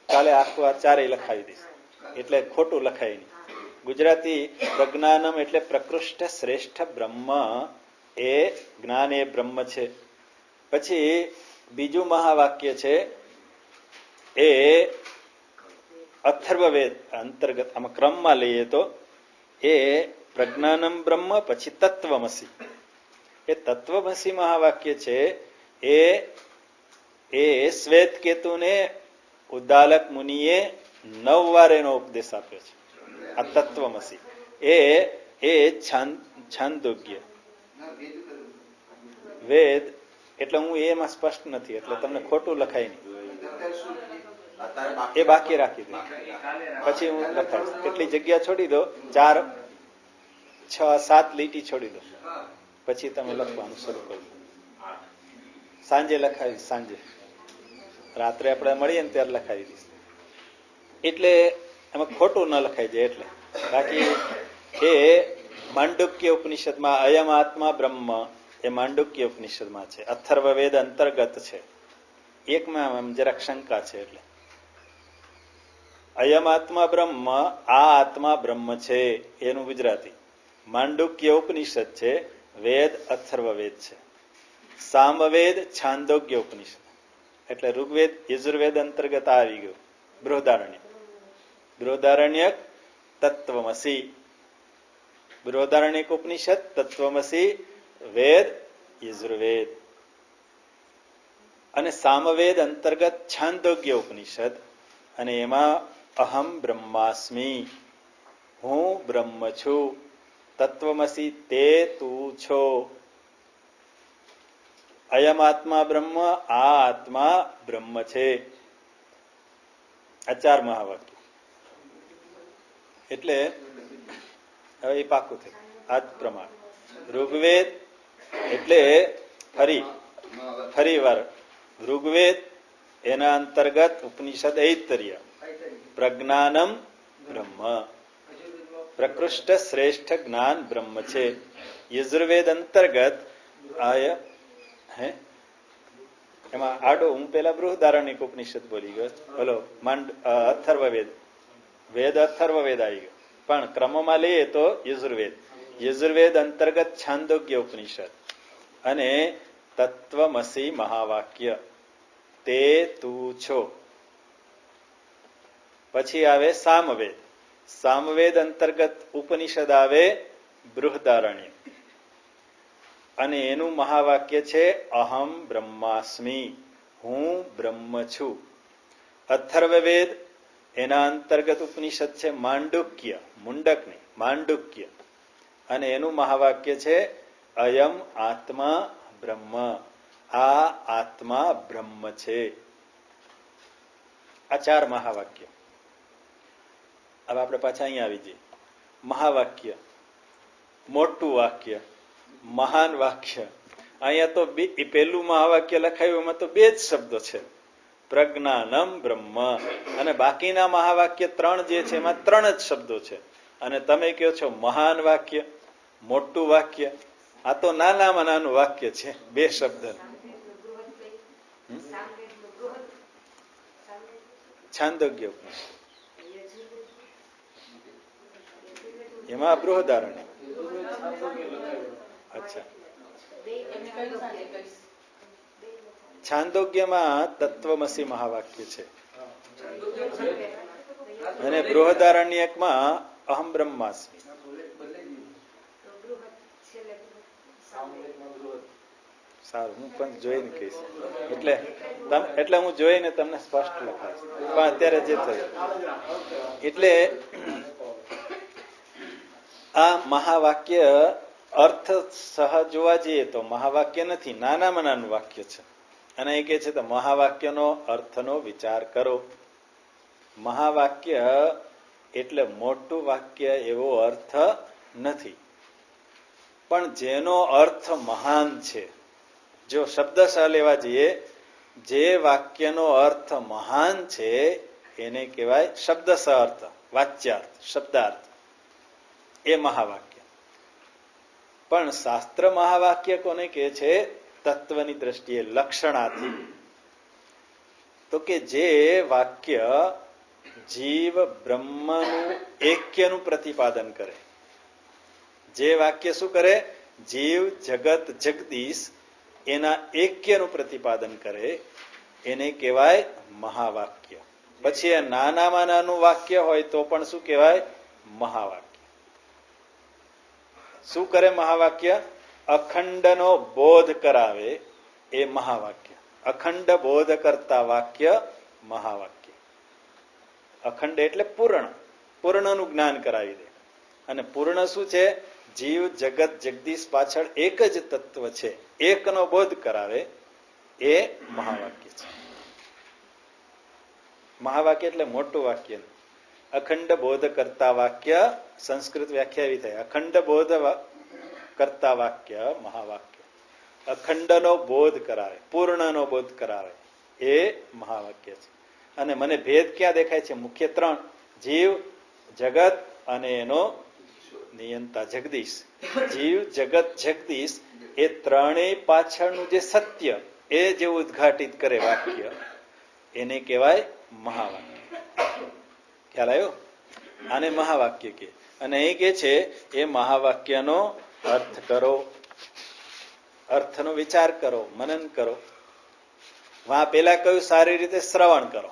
કાલે આખું આ 4 લખાવી દઈશ, એટલે ખોટું લખાય નહીં. ગુજરાતી પ્રજ્ઞાનમ એટલે પ્રકૃષ્ટ શ્રેષ્ઠ બ્રહ્મ એ જ્ઞાન એ બ્રહ્મ છે. પછી બીજું મહાવાક્ય છે એ અથર્વવેદ અંતર્ગત આમાં ક્રમમાં લઈએ તો એ પ્રજ્ઞાનમ બ્રહ્મ, પછી તત્વમસી. એ તત્વમસી મહાવાક્ય છે એ શ્વેત કેતુને ઉદ્દાલક મુનિએ 9 વાર એનો ઉપદેશ આપ્યો છે. આ તત્વમસી એ છાંદોગ્ય વેદ, એટલે હું એમાં સ્પષ્ટ નથી, એટલે તમને ખોટું લખાય નહીં, એ બાકી રાખી દો, પછી હું લખાઈશ. કેટલી જગ્યા છોડી દો, 4, 6, 7 લીટી છોડી દો, પછી તમે લખવાનું શરૂ કરો. સાંજે લખાવીશ, સાંજે રાત્રે આપણે મળીએ ને ત્યારે લખાવી દઈશ, એટલે એમાં ખોટું ન લખાઈ જાય. એટલે બાકી એ માંડુક્ય ઉપનિષદમાં અયમ આત્મા બ્રહ્મ, એ માંડુક્ય ઉપનિષદમાં છે, અથર્વવેદ અંતર્ગત છે. એકમાં જરાક શંકા છે. એટલે અયમ આત્મા બ્રહ્મ, આ આત્મા બ્રહ્મ છે, એનું ગુજરાતી. માંડુક્ય ઉપનિષદ છે, વેદ અથર્વવેદ છે. સામવેદ છાંદોગ્ય ઉપનિષદ, એટલે ઋગ્વેદ યજુર્વેદ અંતર્ગત આવી ગયું. બૃહદારણ્યક તત્વમસી, બૃહદારણ્યક ઉપનિષદ તત્વમસી, વેદ યજુર્વેદ. અને સામવેદ અંતર્ગત છાંદોગ્ય ઉપનિષદ, અને એમાં અહમ બ્રહ્માસ્મિ, હું બ્રહ્મ છું. તત્વમસી તે તું છો. અયમ આત્મા બ્રહ્મ, આ આત્મા બ્રહ્મ છે. આ 4 મહાવાક્ય. એટલે હવે એ પાકું થયું આ જ પ્રમાણે. ઋગ્વેદ એટલે ફરી વાર ઋગ્વેદ, એના અંતર્ગત ઉપનિષદ ઐતર્ય, પ્રજ્ઞાનમ બ્રહ્મ, પ્રકૃષ્ટ શ્રેષ્ઠ જ્ઞાન બ્રહ્મ છે. યજુર્વેદ અંતર્ગત એમાં આડો હું પેલા બૃહદારણ્યક ઉપનિષદ બોલી ગયો, બોલો અથર્વવેદ, વેદ અથર્વવેદ આવી ગયો, પણ ક્રમમાં લઈએ તો યજુર્વેદ. યજુર્વેદ અંતર્ગત છાંદોગ્ય ઉપનિષદ, અને તત્વમસી મહાવાક્ય, તે તું છો. પછી આવે સામવેદ. સામવેદ અંતર્ગત ઉપનિષદ આવે બૃહદારણ્ય, અને એનું મહાવાક્ય છે અહમ બ્રહ્માસ્મિ, હું બ્રહ્મ છું. અથર્વવેદ, એના અંતર્ગત ઉપનિષદ છે માંડુક્ય, મુંડક નહીં, માંડુક્ય, અને એનું મહાવાક્ય છે અયમ આત્મા બ્રહ્મ, આ આત્મા બ્રહ્મ છે. આ 4 મહાવાક્ય. હવે આપણે પાછા અહીંયા આવી જઈએ. મહાવાક્ય, મોટું વાક્ય, મહાન વાક્ય. અહીંયા તો પેલું મહાવાક્ય લખાયું, એમાં તો 2 જ શબ્દો છે, પ્રજ્ઞાનમ બ્રહ્મ, અને બાકીના મહાવાક્ય 3 જે છે એમાં 3 જ શબ્દો છે. અને તમે કહો છો મહાન વાક્ય, મોટું વાક્ય. આ તો નાનામાં નાનું વાક્ય છે, 2 શબ્દ. છાંદોગ્ય ઉપનિષદ, એમાં બૃહદારણ્ય. અચ્છા, છાંદોગ્યમાં તત્વમસી મહાવાક્ય છે, અને બૃહદારણ્યકમાં અહમ બ્રહ્માસ્મિ. સારું, હું પણ જોઈને કહીશ, એટલે હું જોઈને તમને સ્પષ્ટ લખાઈશ, પણ અત્યારે જે થયું. એટલે આ મહાવાક્ય અર્થ સહ જોવા જઈએ તો મહાવાક્ય નથી, નાનામાં નાનું વાક્ય છે. અને એ કહે છે તો મહાવાક્યનો અર્થનો વિચાર કરો. મહાવાક્ય એટલે મોટું વાક્ય એવો અર્થ નથી, પણ જેનો અર્થ મહાન છે. જો શબ્દશઃ લેવા જઈએ, જે વાક્યનો અર્થ મહાન છે એને કહેવાય શબ્દશઃ અર્થ, વાચ્યાર્થ, શબ્દાર્થ, એ મહાવાક્ય. પણ શાસ્ત્ર મહાવાક્ય કોને કહે છે? તત્વની દ્રષ્ટિએ, લક્ષણાથી. તો કે જે વાક્ય જીવ બ્રહ્મનું એક્યનું પ્રતિપાદન કરે. જે વાક્ય શું કરે? જીવ જગત જગદીશ એના એક્યનું પ્રતિપાદન કરે, એને કહેવાય મહાવાક્ય. પછી એ નાનામાં નાનું વાક્ય હોય તો પણ શું કહેવાય? મહાવાક્ય. શું કરે મહાવાક્ય? અખંડનો બોધ કરાવે એ મહાવાક્ય. અખંડ બોધ કરતા વાક્ય મહાવાક્ય. અખંડ એટલે પૂર્ણ, પૂર્ણનું જ્ઞાન કરાવી દે. અને પૂર્ણ શું છે? જીવ જગત જગદીશ પાછળ એક જ તત્વ છે, એકનો બોધ કરાવે એ મહાવાક્ય છે. મહાવાક્ય એટલે મોટું વાક્ય. અખંડ બોધ કરતા વાક્ય, સંસ્કૃત વ્યાખ્યા એવી થાય, અખંડ બોધ કરતા વાક્ય મહાવાક્ય. અખંડનો બોધ કરાવે, પૂર્ણનો બોધ કરાવે એ મહાવાક્ય છે. અને મને ભેદ ક્યાં દેખાય છે? મુખ્ય ત્રણ: જીવ, જગત અને એનો નિયંતા જગદીશ. જીવ, જગત, જગદીશ એ ત્રણેય પાછળનું જે સત્ય એ જે ઉદ્ઘાટિત કરે વાક્ય એને કહેવાય મહાવાક્ય. ખ્યાલ આવ્યો? આને મહાવાક્ય કે. અને અહીં કે છે એ મહાવાક્યનો અર્થ કરો, અર્થનો વિચાર કરો, મનન કરો. વા પેલા કહ્યું સારી રીતે શ્રવણ કરો,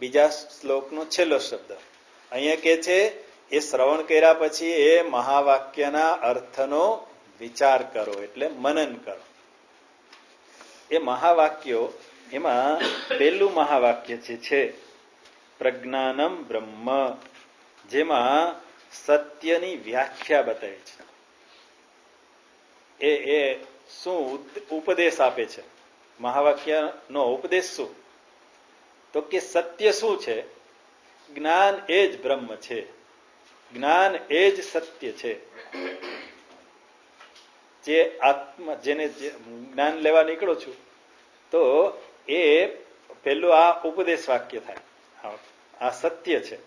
બીજા શ્લોકનો છેલ્લો શબ્દ. અહીંયા કે છે એ શ્રવણ કર્યા પછી એ મહાવાક્યના અર્થનો વિચાર કરો, એટલે મનન કરો. એ મહાવાક્યો, એમાં પહેલું મહાવાક્ય જે છે પ્રજ્ઞાનમ બ્રહ્મ, જેમાં સત્યની વ્યાખ્યા બતાવી છે. એ શું ઉપદેશ આપે છે? મહાવાક્યનો ઉપદેશ શું? તો કે સત્ય શું છે? જ્ઞાન એ જ બ્રહ્મ છે, જ્ઞાન એ જ સત્ય છે. જે આત્મા, જેને જ્ઞાન લેવા નીકળો છું તો એ પેલું આ ઉપદેશ વાક્ય થાય. આ સત્ય છે.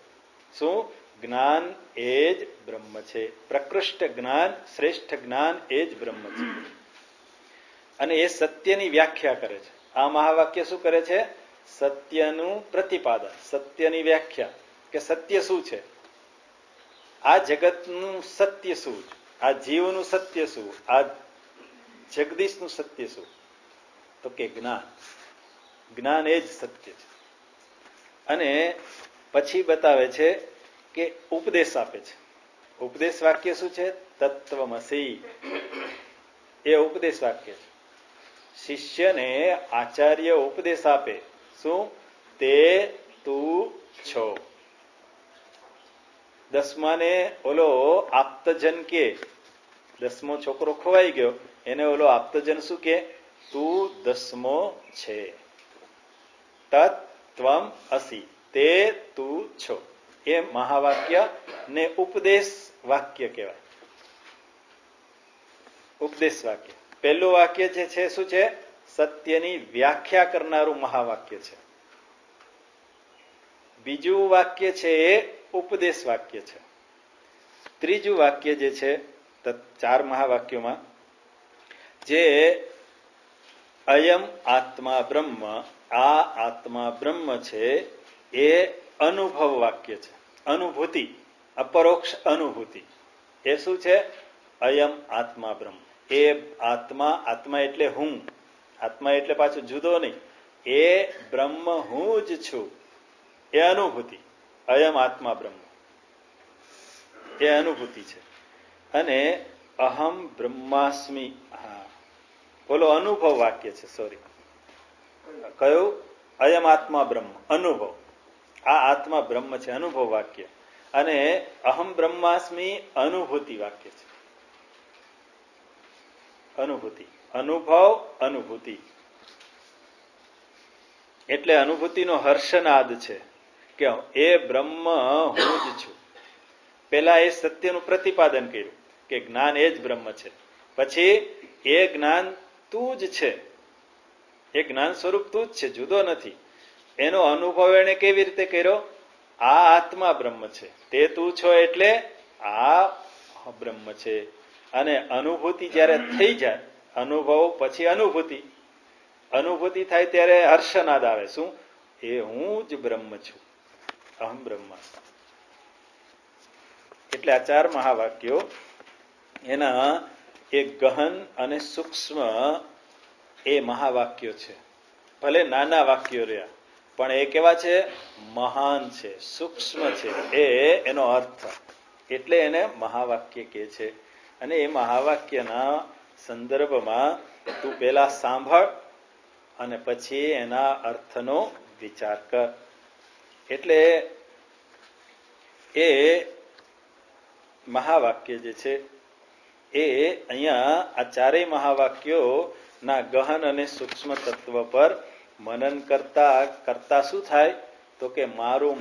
શું? જ્ઞાન એ જ બ્રહ્મ છે. પ્રકૃષ્ટ જ્ઞાન, શ્રેષ્ઠ જ્ઞાન એ જ બ્રહ્મ છે. અને એ સત્યની વ્યાખ્યા કરે છે. આ મહાવાક્ય શું કરે છે? સત્યનું પ્રતિપાદન, સત્યની વ્યાખ્યા, કે સત્ય શું છે, આ જગતનું સત્ય શું, આ જીવનું સત્ય શું, આ જગદીશનું સત્ય શું? તો કે જ્ઞાન. જ્ઞાન એ જ સત્ય છે. અને પછી બતાવે છે કે ઉપદેશ આપે છે. ઉપદેશ વાક્ય શું છે? તત્વમસી એ ઉપદેશ વાક્ય છે. શિષ્યને આચાર્ય ઉપદેશ આપે. શું? તે તું છો. દસમાને ઓલો આપ્તજન કે, દસમો છોકરો ખોવાઈ ગયો, એને ઓલો આપ્તજન શું કે? તું દસમો છે. તત્વમ અસી, તે તું છો. એ મહાવાક્ય ને ઉપદેશ વાક્ય કહેવાય. ઉપદેશ વાક્ય. પહેલું વાક્ય જે છે શું છે? સત્યની વ્યાખ્યા કરનારું મહાવાક્ય છે. બીજું વાક્ય છે એ ઉપદેશ વાક્ય છે. ત્રીજું વાક્ય જે છે, ચાર મહાવાક્યોમાં જે અયમ આત્મા બ્રહ્મ, આ આત્મા બ્રહ્મ છે, એ અનુભવ વાક્ય છે. અનુભૂતિ, અપરોક્ષ અનુભૂતિ. એ શું છે? અયમ આત્મા બ્રહ્મ. એ આત્મા, આત્મા એટલે હું, આત્મા એટલે પાછું જુદો નહીં, એ બ્રહ્મ હું જ છું. એ અનુભૂતિ. અયમ આત્મા બ્રહ્મ એ અનુભૂતિ છે. અને અહમ બ્રહ્માસ્મિ, હા બોલો, અનુભવ વાક્ય છે. સોરી, કયું? અયમ આત્મા બ્રહ્મ, અનુભવ. આ આત્મા બ્રહ્મ છે, અનુભવ વાક્ય. અને અહમ બ્રહ્માસ્મિ અનુભૂતિ વાક્ય છે. અનુભૂતિ, અનુભવ, અનુભૂતિ એટલે અનુભૂતિનો હર્ષનાદ છે કે એ બ્રહ્મ હું જ છું. પેલા એ સત્યનું પ્રતિપાદન કર્યું કે જ્ઞાન એ જ બ્રહ્મ છે. પછી એ જ્ઞાન તું જ છે, એ જ્ઞાન સ્વરૂપ તું જ છે, જુદો નથી. એનો અનુભવ એને કેવી રીતે કર્યો? આ આત્મા બ્રહ્મ છે, તે તું છો, એટલે આ બ્રહ્મ છે. અને અનુભૂતિ જ્યારે થઈ જાય, અનુભવ પછી અનુભૂતિ, અનુભૂતિ થાય ત્યારે હર્ષનાદ આવે. શું? એ હું જ બ્રહ્મ છું, અહમ બ્રહ્માસ્મિ. એટલે આ ચાર મહાવાક્યો એના એક ગહન અને સૂક્ષ્મ એ મહાવાક્યો છે. ભલે નાના વાક્યો રહ્યા, પણ એ કેવા છે? મહાન છે, સૂક્ષ્મ છે, એ એનો અર્થ. એટલે એને મહાવાક્ય કહે છે. અને એ મહાવાક્યના સંદર્ભમાં તું પેલા સાંભળ અને પછી એના અર્થનો વિચાર કર. એટલે એ મહાવાક્ય જે છે એ અહીંયા આ ચારેય મહાવાક્યોના ગહન અને સૂક્ષ્મ તત્વ પર મનન કરતા શું થાય? તો કે મારું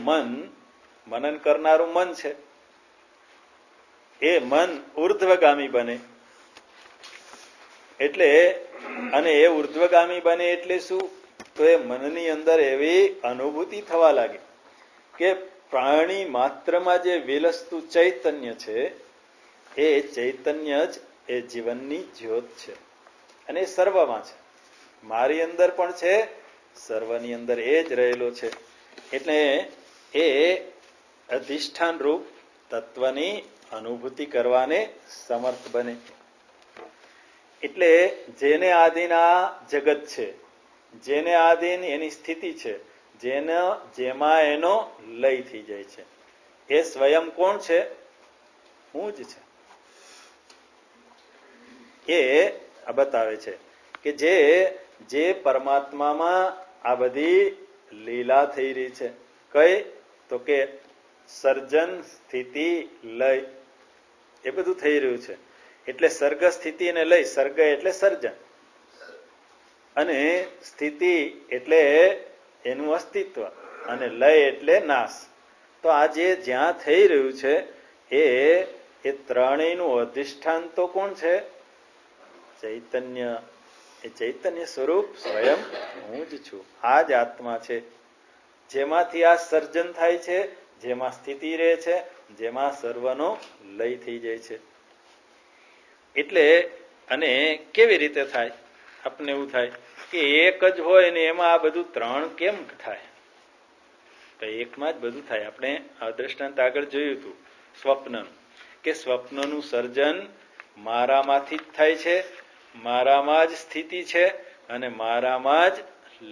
મનન કરનારું મન છે, એ મન ઉર્ધ્વગામી બને. એટલે અને એ ઉર્ધ્વગામી બને એટલે શું? તો એ મનની અંદર એવી અનુભૂતિ થવા લાગે કે પ્રાણી માત્રમાં જે વિલસતું ચૈતન્ય છે એ ચૈતન્ય જ એ જીવનની જ્યોત છે. અને એ સર્વમાં છે, મારી અંદર પણ છે, સર્વની અંદર એ જ રહેલો છે. એટલે એ અધિષ્ઠાન રૂપ તત્વની અનુભૂતિ કરવાને સમર્થ બને. એટલે જેને આધીન આ જગત છે, જેને આધીન એની સ્થિતિ છે, જેમાં એનો લય થઈ જાય છે, એ સ્વયં કોણ છે? હું જ છે. એ બતાવે છે કે જે પરમાત્મામાં આ બધી લીલા થઈ રહી છે. કઈ? તો કે સર્જન, સ્થિતિ, લય, એ બધું થઈ રહ્યું છે. એટલે સર્ગ, સ્થિતિ અને લય. સર્ગ એટલે સર્જન અને સ્થિતિ એટલે એનું અસ્તિત્વ અને લય એટલે નાશ. તો આ જે જ્યાં થઈ રહ્યું છે એ ત્રણેયનું અધિષ્ઠાન તો કોણ છે? ચૈતન્ય. એ ચૈતન્ય સ્વરૂપ સ્વયં હું જ છું. આ જ આત્મા છે, જેમાંથી આ સર્જન થાય છે, જેમાં સ્થિતિ રહે છે, જેમાં સર્વનો લય થઈ જાય છે. એટલે અને કેવી રીતે થાય? આપણને એવું થાય કે એક જ હોય ને એમાં આ બધું ત્રણ કેમ થાય? તો એકમાં જ બધું થાય. આપણે આ દ્રષ્ટાંત આગળ જોયું હતું સ્વપ્નનું, કે સ્વપ્નનું સર્જન મારામાંથી જ થાય છે, મારામાં જ સ્થિતિ છે અને મારામાં જ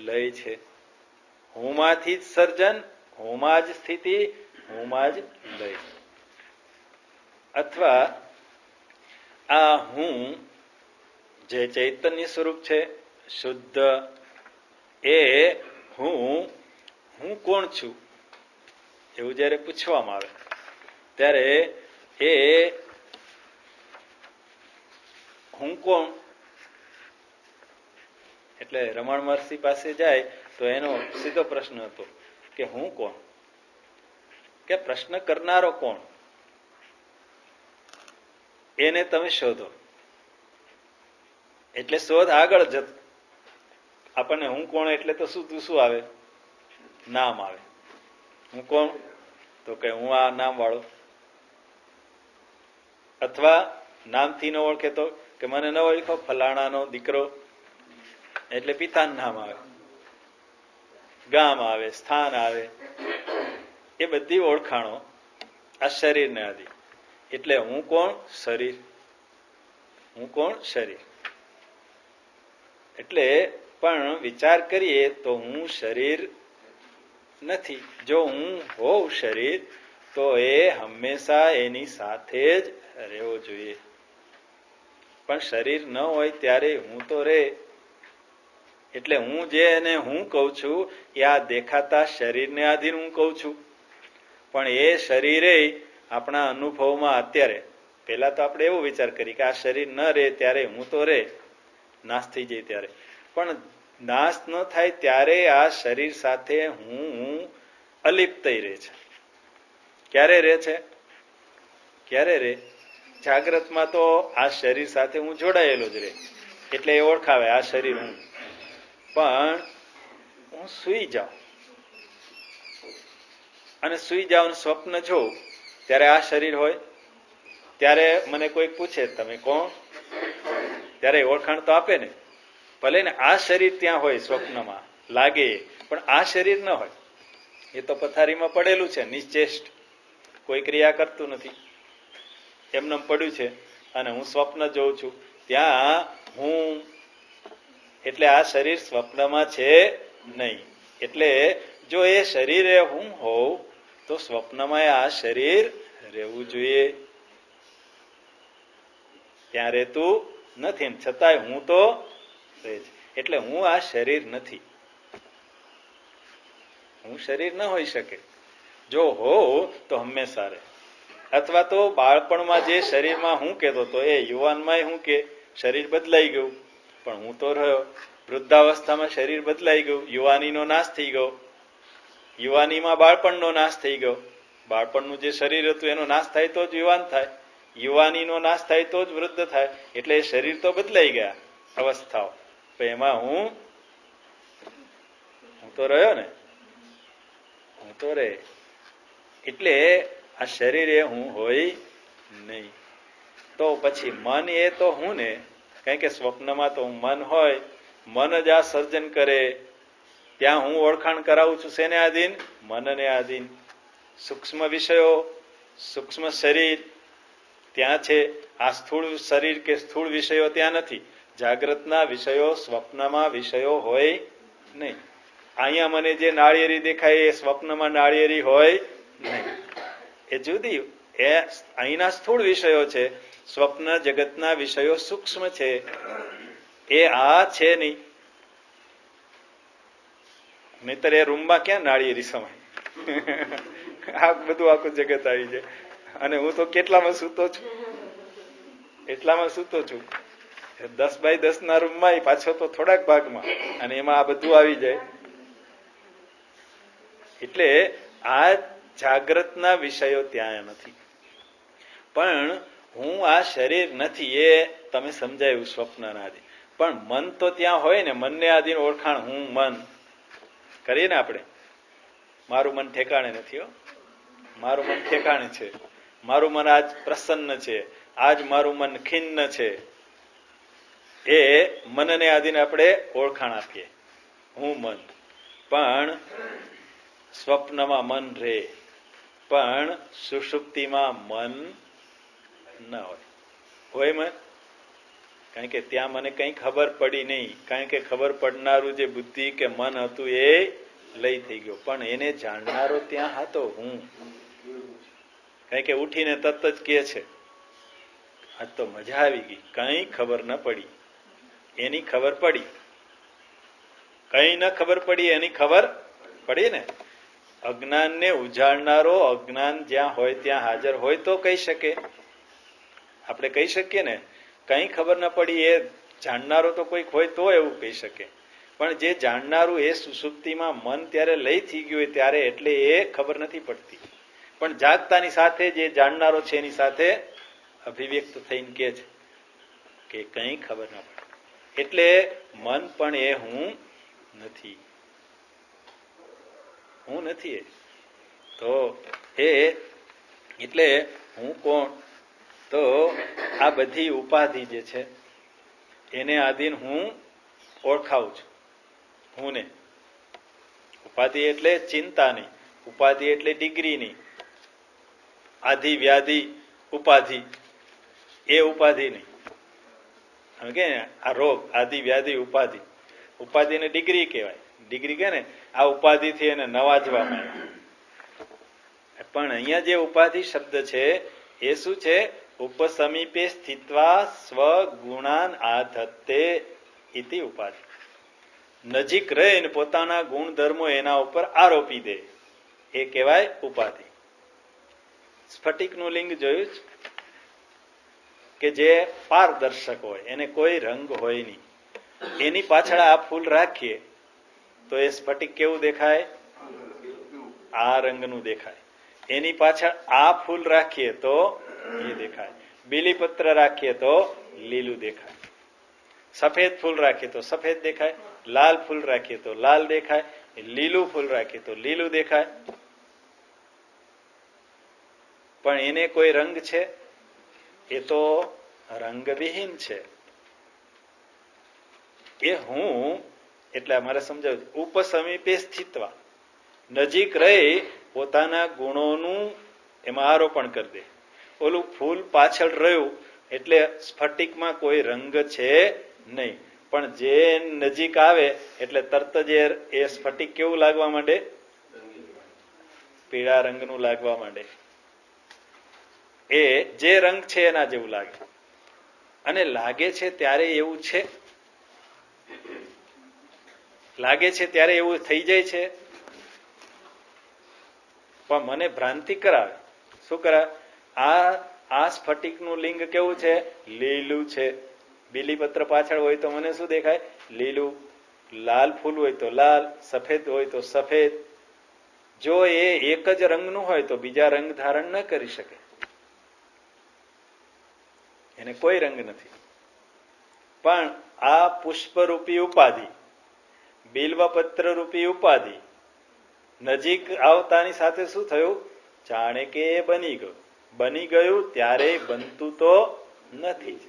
લય છે. હુંમાંથી જ સર્જન, હુંમાં જ સ્થિતિ, હુંમાં જ લય. અથવા આ હું જે ચૈતન્ય સ્વરૂપ છે શુદ્ધ, એ હું કોણ છું એવું જ્યારે પૂછવામાં આવે ત્યારે એ હું કોણ? એટલે રમણ મહર્ષિ પાસે જાય તો એનો સીધો પ્રશ્ન હતો કે હું કોણ? કે પ્રશ્ન કરનારો કોણ? એને તમે શોધો. એટલે શોધ આગળ જત. આપણને હું કોણ એટલે તો શું આવે? નામ આવે. હું કોણ? તો કે હું આ નામ વાળો. અથવા નામથી ન ઓળખે તો કે મને ન ઓળખો, ફલાણાનો દીકરો, એટલે પિતાનું નામ આવે, ગામ આવે, સ્થાન આવે. એ બધી ઓળખાણો આ શરીરને આધી. એટલે હું કોણ? શરીર. હું કોણ? શરીર. એટલે પણ વિચાર કરીએ તો હું શરીર નથી. જો હું હોઉં શરીર તો એ હંમેશા એની સાથે જ રહેવો જોઈએ. પણ શરીર ન હોય ત્યારે હું તો રહે. એટલે હું જે એને હું કહું છું એ આ દેખાતા શરીરને આધીન હું કહું છું. પણ એ શરીરે આપણા અનુભવમાં અત્યારે, પહેલા તો આપણે એવો વિચાર કરીએ કે આ શરીર ન રહે ત્યારે હું તો રહે, નાશ થઈ જાય ત્યારે. પણ નાશ ન થાય ત્યારે આ શરીર સાથે હું અલિપ્ત રહે છે. ક્યારે રહે છે? ક્યારે રહે? જાગ્રતમાં તો આ શરીર સાથે હું જોડાયેલો જ રહે, એટલે એ ઓળખાવે આ શરીર હું. પણ હું સૂઈ જાઉં અને સૂઈ જાઉં સ્વપ્ન જોઉં ત્યારે આ શરીર હોય. ત્યારે મને કોઈ પૂછે તમે કોણ? ત્યારે ઓળખાણ તો આપે ને. ભલે ને આ શરીર ત્યાં હોય, સ્વપ્નમાં લાગે, પણ આ શરીર ન હોય. એ તો પથારીમાં પડેલું છે, નિશ્ચેષ્ટ, કોઈ ક્રિયા કરતું નથી, એમને પડ્યું છે. અને હું સ્વપ્ન જોઉં છું ત્યાં હું, એટલે આ શરીર સ્વપ્નમાં છે નહીં. એટલે જો એ શરીરે હું હોઉં તો સ્વપ્નમાં આ શરીર રહેવું જોઈએ. ત્યાં રહેતું નથી, છતાંય હું તો રહે છે. એટલે હું આ શરીર નથી. હું શરીર ન હોઈ શકે. જો હોઉં તો હંમેશા રહે. અથવા તો બાળપણમાં જે શરીરમાં હું કહેતો હતો એ યુવાનમાં હું કે શરીર બદલાઈ ગયું, પણ હું તો રહ્યો. વૃદ્ધાવસ્થામાં શરીર બદલાઈ ગયું, યુવાનીનો નાશ થઈ ગયો. યુવાનીમાં બાળપણનો નાશ થઈ ગયો. બાળપણનું જે શરીર હતું એનો નાશ થાય તો જ યુવાન થાય, યુવાનીનો નાશ થાય તો જ વૃદ્ધ થાય. એટલે એ શરીર તો બદલાઈ ગયા અવસ્થાઓ. તો એમાં હું તો રહ્યો ને, હું તો રહે. એટલે આ શરીર એ હું હોય નહીં. તો પછી મન એ તો હું ને, કારણ કે સ્વપ્નમાં તો મન હોય, મન જ આ સર્જન કરે. ત્યાં હું ઓળખાણ કરાવું છું શેને આધીન? મનને આધીન. સૂક્ષ્મ વિષયો, સૂક્ષ્મ શરીર ત્યાં છે. આ સ્થૂળ શરીર કે સ્થૂળ વિષયો ત્યાં નથી. જાગ્રતના વિષયો સ્વપ્નમાં વિષયો હોય નહીં. અહીંયા મને જે નાળિયેરી દેખાય એ સ્વપ્નમાં નાળિયેરી હોય નહીં. એ જુદી, એ અહીંના સ્થૂળ વિષયો છે. સ્વપ્ન જગતના વિષયો સૂક્ષ્મ છે. એ આ છે નહીં. નહીતર એ રૂમમાં ક્યાં નાળિયેરી સમાય? આ બધું આખું જગત આવી જાય. અને હું તો કેટલામાં સૂતો છું? એટલામાં સૂતો છું. 10x10 ના રૂમમાં પાછો તો થોડાક ભાગમાં, અને એમાં આ બધું આવી જાય. એટલે આ જાગ્રતના વિષયો ત્યાં નથી. પણ હું આ શરીર નથી એ તમે સમજાયું સ્વપ્નના આધીન. પણ મન તો ત્યાં હોય ને, મનને આધીન ઓળખાણ હું મન કરીએ ને આપણે. મારું મન ઠેકાણે નથી હો, મારું મન ઠેકાણે છે. મારું મન આજ પ્રસન્ન છે, આજ મારું મન ખિન્ન છે. એ મનને આધીન આપણે ઓળખાણ આપીએ, હું મન. પણ સ્વપ્નમાં મન રહે, પણ સુષુપ્તિમાં મન ન હોય. હોય મન? કારણ કે ત્યાં મને કંઈ ખબર પડી નહીં. કારણ કે ખબર પડનારું જે બુદ્ધિ કે મન હતું એ લઈ થઈ ગયો. પણ એને જાણનારો ત્યાં હતો હું. કારણ કે ઉઠીને તરત જ કહે છે, આજ તો મજા આવી ગઈ, કંઈ ખબર ન પડી. એની ખબર પડી. કંઈ ન ખબર પડી, એની ખબર પડી ને. અજ્ઞાનને ઉજાડનારો અજ્ઞાન જ્યાં હોય ત્યાં હાજર હોય તો કહી શકે. આપણે કહી શકીએ ને, કંઈ ખબર ન પડી, એ જાણનારો તો કોઈક હોય તો એવું કહી શકે. પણ જે જાણનારું એ સુષુપ્તિમાં મન ત્યારે લઈ થઈ ગયું હોય ત્યારે, એટલે એ ખબર નથી પડતી. પણ જાગતાની સાથે જે જાણનારો છે એની સાથે અભિવ્યક્ત થઈને કહે છે કે કંઈ ખબર ના પડે. એટલે મન પણ એ હું નથી. હું નથી એ તો એ એટલે હું કોણ? તો આ બધી ઉપાધિ જે છે એને આધીન હું ઓળખાવું છું હું ને. ઉપાધિ એટલે ચિંતા નહીં, ઉપાધિ એટલે ડિગ્રી નહીં. આધિ વ્યાધિ ઉપાધિ એ ઉપાધિ નહીં. કે આ રોગ આધિ વ્યાધિ ઉપાધિ, ઉપાધિને ડિગ્રી કહેવાય. ડિગ્રી કે ને આ ઉપાધિથી એને નવાજવામાં આવે. પણ અહીંયા જે ઉપાધિ શબ્દ છે એ શું છે? ઉપસમીપે સ્થિત્વા સ્વગુણાન આધત્તે ઇતિ ઉપાધિ. નજીક રહીને પોતાના ગુણધર્મો એના ઉપર આરોપી દે એ કહેવાય ઉપાધિ. સ્ફટિકનું લિંગ જોયું જ કે જે પારદર્શક હોય, એને કોઈ રંગ હોય નહીં. એની પાછળ આ ફૂલ રાખીએ તો એ સ્ફટિક કેવું દેખાય? આ રંગનું દેખાય. એની પાછળ આ ફૂલ રાખીએ તો એ દેખાય. બીલીપત્ર રાખીએ તો લીલું દેખાય. સફેદ ફૂલ રાખીએ તો સફેદ દેખાય. લાલ ફૂલ રાખીએ તો લાલ દેખાય. લીલું ફૂલ રાખીએ તો લીલું દેખાય. પણ એને કોઈ રંગ છે? એ તો રંગવિહીન છે. એ હું એટલે અમારે સમજાવ્યું, ઉપસમીપે સ્થિત્વા, નજીક રહી પોતાના ગુણોનું એમાં આરોપણ કરી દે. ઓલું ફૂલ પાછળ રહ્યું એટલે સ્ફટિકમાં કોઈ રંગ છે નહીં, પણ જે નજીક આવે એટલે તરત જ એ સ્ફટિક કેવું લાગવા માંડે? પીળા રંગનું લાગવા માંડે. એ જે રંગ છે એના જેવું લાગે. અને લાગે છે ત્યારે એવું છે, લાગે છે ત્યારે એવું થઈ જાય છે. પણ મને ભ્રાંતિ કરાવે. શું કરાવે? આ સ્ફટિકનું લિંગ કેવું છે? લીલું છે. બીલીપત્ર પાછળ હોય તો મને શું દેખાય? લીલું. લાલ ફૂલ હોય તો લાલ, સફેદ હોય તો સફેદ. જો એ એક જ રંગનું હોય તો બીજા રંગ ધારણ ન કરી શકે. એને કોઈ રંગ નથી. પણ આ પુષ્પરૂપી ઉપાધિ, બિલ્વપત્ર રૂપી ઉપાધિ નજીક આવતાની સાથે શું થયું? જાણે કે એ બની ગયું. બની ગયું ત્યારે બનતું તો નથી.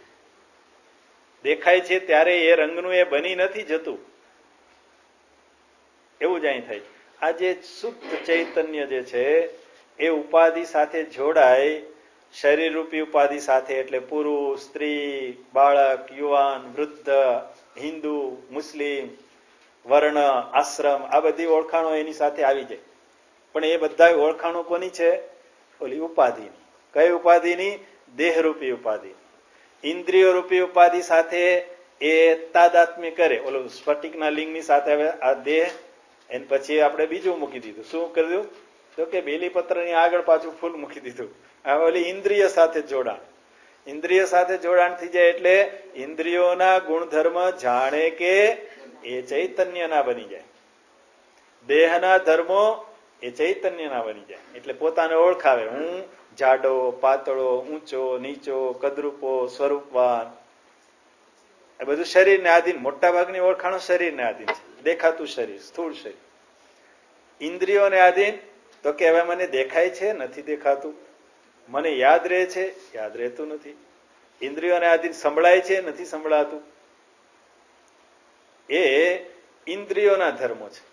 દેખાય છે ત્યારે એ રંગનું એ બની નથી જતું. એવું જ અહીં થાય. આ જે શુદ્ધ ચૈતન્ય જે છે એ ઉપાધિ સાથે જોડાય, શરીર રૂપી ઉપાધિ સાથે, એટલે પુરુષ, સ્ત્રી, બાળક, યુવાન, વૃદ્ધ, હિન્દુ, મુસ્લિમ, વર્ણ, આશ્રમ, આ બધી ઓળખાણો એની સાથે આવી જાય. પણ એ બધા ઓળખાણો કોની છે? ઓલી ઉપાધિની. કઈ ઉપાધિની? દેહરૂપી ઉપાધિ. ઇન્દ્રિયો રૂપી ઉપાધિ સાથે એ તાદાત્મ્ય કરે. ઓલું સ્ફટિકના લિંગની સાથે હવે આ દેહ, એને પછી આપણે બીજું મૂકી દીધું. શું કર્યું? તો કે બેલીપત્રની આગળ પાછું ફૂલ મૂકી દીધું. આ ઓલી ઇન્દ્રિય સાથે જોડાણ. ઇન્દ્રિય સાથે જોડાણ થઈ જાય એટલે ઇન્દ્રિયોના ગુણધર્મ જાણે કે એ ચૈતન્યના બની જાય. દેહના ધર્મો એ ચૈતન્યના બની જાય. એટલે પોતાને ઓળખાવે. હું જાડો, પાતળો, ઊંચો, નીચો, કદરૂપો, સ્વરૂપવાન. એ બધું શરીરને આધીન. મોટા ભાગની ઓળખાણો શરીરને આધીન છે. દેખાતું શરીર, સ્થૂળ શરીર. ઇન્દ્રિયોને આધીન તો કે હવે મને દેખાય છે, નથી દેખાતું. મને યાદ રહે છે, યાદ રહેતું નથી. ઇન્દ્રિયોને આધીન સંભળાય છે, નથી સંભળાતું. એ ઇન્દ્રિયોના ધર્મો છે.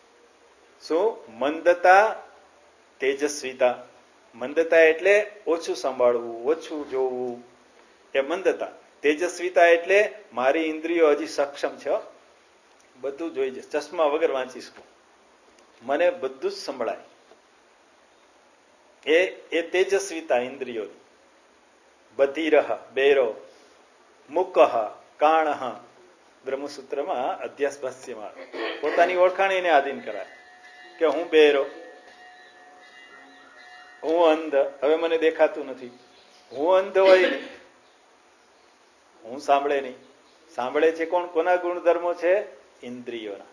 શું? મંદતા, તેજસ્વીતા. મંદતા એટલે ઓછું સંભાળવું, ઓછું જોવું, એ મંદતા. તેજસ્વીતા એટલે મારી ઇન્દ્રિયો હજી સક્ષમ છે, બધું જોઈ જશે, ચશ્મા વગર વાંચી શકું, મને બધું જ સંભળાય. એ તેજસ્વીતા ઇન્દ્રિયો. બધીરહ, બેરો, મુકહ, કાણહ. બ્રહ્મસૂત્રમાં અધ્યાસ ભાષ્યમાં પોતાની ઓળખાણ એને આધીન કરાય કે હું બેરો, હું અંધ, હવે મને દેખાતું નથી. હું અંધ હોય નહીં, હું સાંભળે નહીં. સાંભળે છે કોણ? કોના ગુણધર્મો છે? ઇન્દ્રિયોના.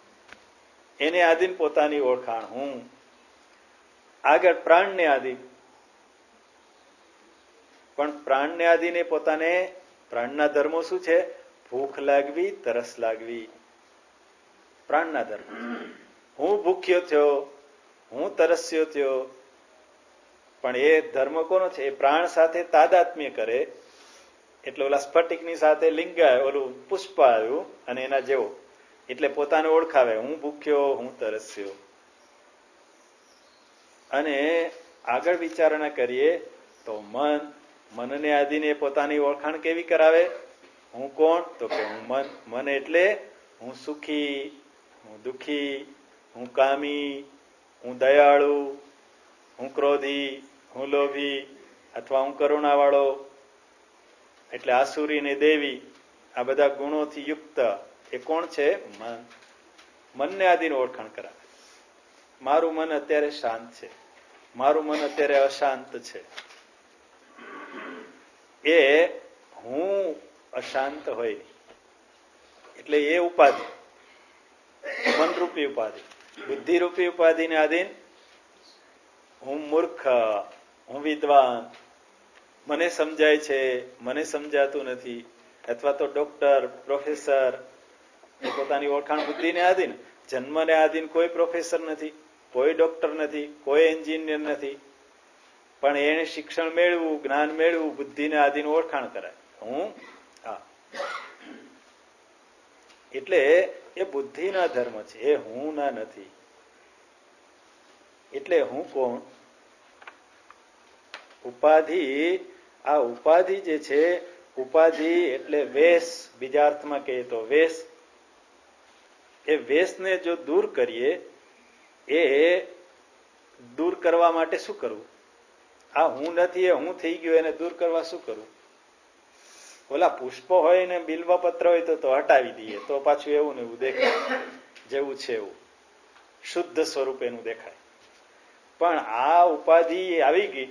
એને આધીન પોતાની ઓળખાણ હું. આગળ પ્રાણને આધીન. પણ પ્રાણને આધીન પોતાને પ્રાણના ધર્મો શું છે? ભૂખ લાગવી, તરસ લાગવી. પ્રાણના ધર્મો. હું ભૂખ્યો થયો, હું તરસ્યો થયો. પણ એ ધર્મ કોનો છે? એ પ્રાણ સાથે તાદાત્મ્ય કરે. એટલે ઓલા સ્ફટિકની સાથે લિંગ, ઓલું પુષ્પ આવ્યું અને એના જેવો. એટલે પોતાને ઓળખાવે. હું ભૂખ્યો, હું તરસ્યો. અને આગળ વિચારણા કરીએ તો મનને આધીને પોતાની ઓળખાણ કેવી કરાવે? હું કોણ? તો કે હું મન. મન એટલે હું સુખી, હું દુઃખી, હું કામી, હું દયાળુ, હું ક્રોધી, હું લોભી, અથવા હું કરુણાવાળો. એટલે આસુરી ને દેવી, આ બધા ગુણોથી યુક્ત એ કોણ છે? મન. મનને આધીન ઓળખાણ કરાવે. મારું મન અત્યારે શાંત છે, મારું મન અત્યારે અશાંત છે. એ હું અશાંત હોય નહીં. એટલે એ ઉપાધિ, મનરૂપી ઉપાધિ. બુદ્ધિરૂપી ઉપાધિને આધીન હું મૂર્ખ, હું વિદ્વાન, મને સમજાય છે, મને સમજાતું નથી. અથવા તો ડોક્ટર, પ્રોફેસર, એ પોતાની ઓળખાણ બુદ્ધિને આધીન. જન્મને આધીન કોઈ પ્રોફેસર નથી, કોઈ ડોક્ટર નથી, કોઈ એન્જિનિયર નથી. પણ એને શિક્ષણ મેળવું, જ્ઞાન મેળવું, બુદ્ધિને આધીન ઓળખાણ કરાય. હું એટલે એ બુદ્ધિના ધર્મ છે, એ હું ના નથી. એટલે હું કોણ? ઉપાધિ. આ ઉપાધિ જે છે, ઉપાધિ એટલે વેશ. બીજા અર્થમાં કહીએ તો વેશ. એ વેશને જો દૂર કરીએ, એ દૂર કરવા માટે શું કરવું? આ હું નથી એ હું થઈ ગયો, એને દૂર કરવા શું કરવું? ઓલા પુષ્પો હોય ને બિલ્વપત્ર હોય તો હટાવી દઈએ તો પાછું એવું ને એવું દેખાય, જેવું છે એવું શુદ્ધ સ્વરૂપ એનું દેખાય. પણ આ ઉપાધિ આવી ગઈ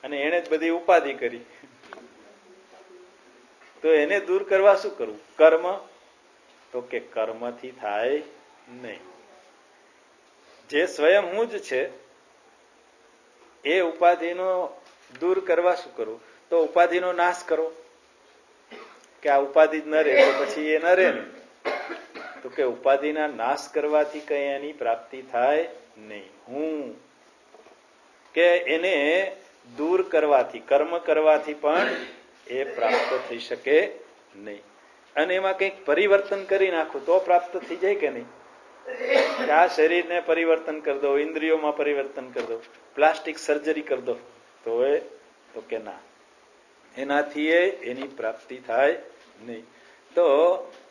અને એને જ બધી ઉપાધિ કરી, તો એને દૂર કરવા શું કરવું? કર્મ. તો કે કર્મથી થાય નહીં. જે સ્વયં હું જ છે એ ઉપાધિનો દૂર કરવા શું કરવું? તો ઉપાધિનો નાશ કરો. કે આ ઉપાધિ જ ન રહે તો પછી એ ન રહે ને. તો કે ઉપાધિના નાશ કરવાથી કઈ એની પ્રાપ્તિ થાય નહીં. હું કે એને દૂર કરવાથી, કર્મ કરવાથી પણ એ પ્રાપ્ત થઈ શકે નહીં. અને એમાં કંઈક પરિવર્તન કરી નાખું તો પ્રાપ્ત થઈ જાય કે નહીં? આ શરીરને પરિવર્તન કરી દો, ઇન્દ્રિયોમાં પરિવર્તન કરી દો, પ્લાસ્ટિક સર્જરી કરી દો, તો કે ના, એનાથી એની પ્રાપ્તિ થાય નહીં. તો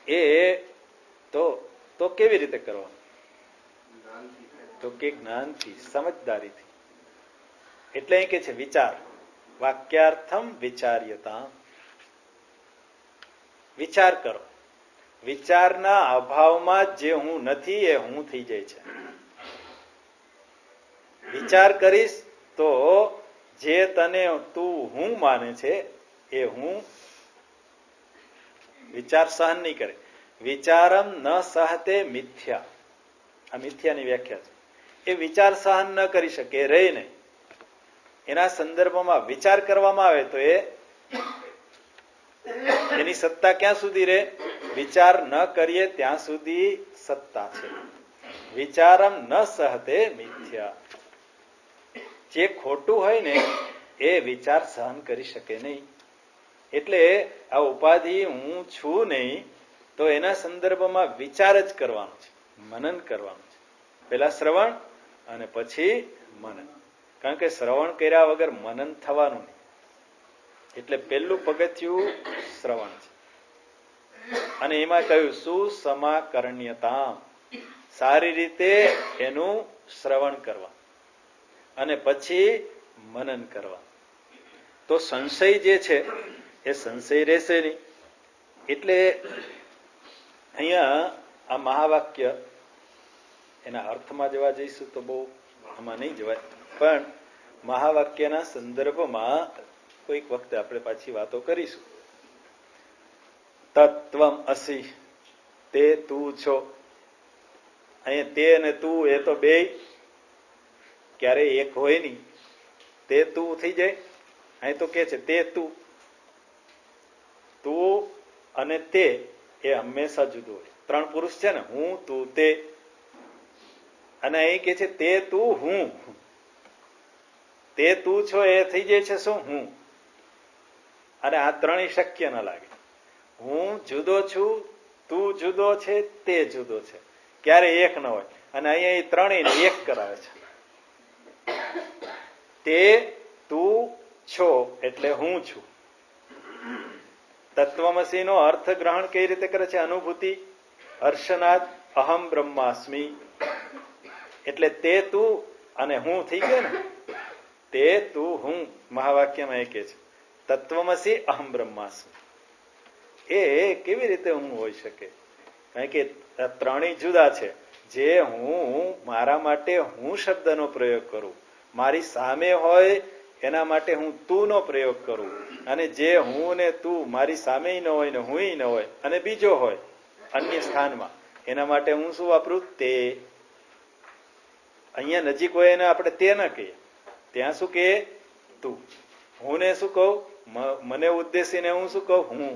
એ તો કેવી રીતે કરવાનું? તો કે જ્ઞાનથી, સમજદારીથી. એટલે અહીં કે છે વિચાર. વાક્યાર્થમ વિચાર્યતા. વિચાર કરો. વિચારના અભાવમાં જે હું નથી એ હું થઈ જાય છે. વિચાર કરીશ તો જે તને તું હું માને છે એ હું વિચાર સહન નહીં કરે. વિચારમ ન સહતે મિથ્યા. આ મિથ્યાની વ્યાખ્યા છે. એ વિચાર સહન ન કરી શકે, રહે નહીં. એના સંદર્ભમાં વિચાર કરવામાં આવે તો એની સત્તા ક્યાં સુધી રહે? વિચાર ન કરીએ ત્યાં સુધી સત્તા છે. વિચારમ ન સહતે મિથ્યા. જે ખોટું હોય ને એ વિચાર સહન કરી શકે નહીં. એટલે આ ઉપાધિ હું છું નહીં, તો એના સંદર્ભમાં વિચાર જ કરવાનો છે, મનન કરવાનું છે. પેલા શ્રવણ અને પછી મનન. કારણ કે શ્રવણ કર્યા વગર મનન થવાનું નહીં. એટલે પેલું પગથિયું શ્રવણ છે. અને એમાં કહ્યું સુસમાકરણ્યતા, સારી રીતે એનું શ્રવણ કરવા અને પછી મનન કરવા. તો સંશય જે છે એ સંશય રહેશે નહીં. એટલે અહીંયા આ મહાવાક્ય એના અર્થમાં જવા જઈશું તો બહુ આમાં નહીં જવાય, પણ મહાવાક્યના સંદર્ભમાં કોઈક વખતે આપણે પાછી વાતો કરીશું. તત્વમ અસી, તે તું છો. અહીંયા તે અને તું એ તો બે ક્યારેય એક હોય નહીં. તે તું થઈ જાય. અહીં તો કે છે તે તું. તું અને તે એ હંમેશા જુદું હોય. ત્રણ પુરુષ છે ને, હું, તું, તે. અને અહીં કે છે તે તું હું. તે તું છો એ થઈ જાય છે શું? હું. અને આ ત્રણેય શક્ય ન લાગે. હું જુદો છું, તું જુદો છે, તે જુદો છે, ક્યારે એક ન હોય. અને અહીંયા એ ત્રણેય એક કરાવે છે. તે તું છો એટલે હું છું. તત્વમસી નો અર્થ ગ્રહણ કઈ રીતે કરે છે? અનુભૂતિ, હર્ષનાદ, અહમ બ્રહ્માસ્મિ. એટલે તે તું અને હું થઈ ગયો ને. તે તું હું મહાવાક્યમાં એ કે છે તત્વમસી અહમ બ્રહ્માસ્મિ. એ કેવી રીતે હું હોઈ શકે? કારણ કે ત્રણેય જુદા છે. જે હું મારા માટે હું શબ્દનો પ્રયોગ કરું, મારી સામે હોય એના માટે હું તું નો પ્રયોગ કરું. અને જે હું ને તું મારી સામે ન હોય ને હું ન હોય અને બીજો હોય અન્ય સ્થાનમાં, એના માટે હું શું વાપરું? તે. અહીંયા નજીક હોય એને આપણે તે ન કહીએ, ત્યાં શું કહીએ? તું. હું ને શું કહું? મને ઉદ્દેશીને હું શું કહું? હું.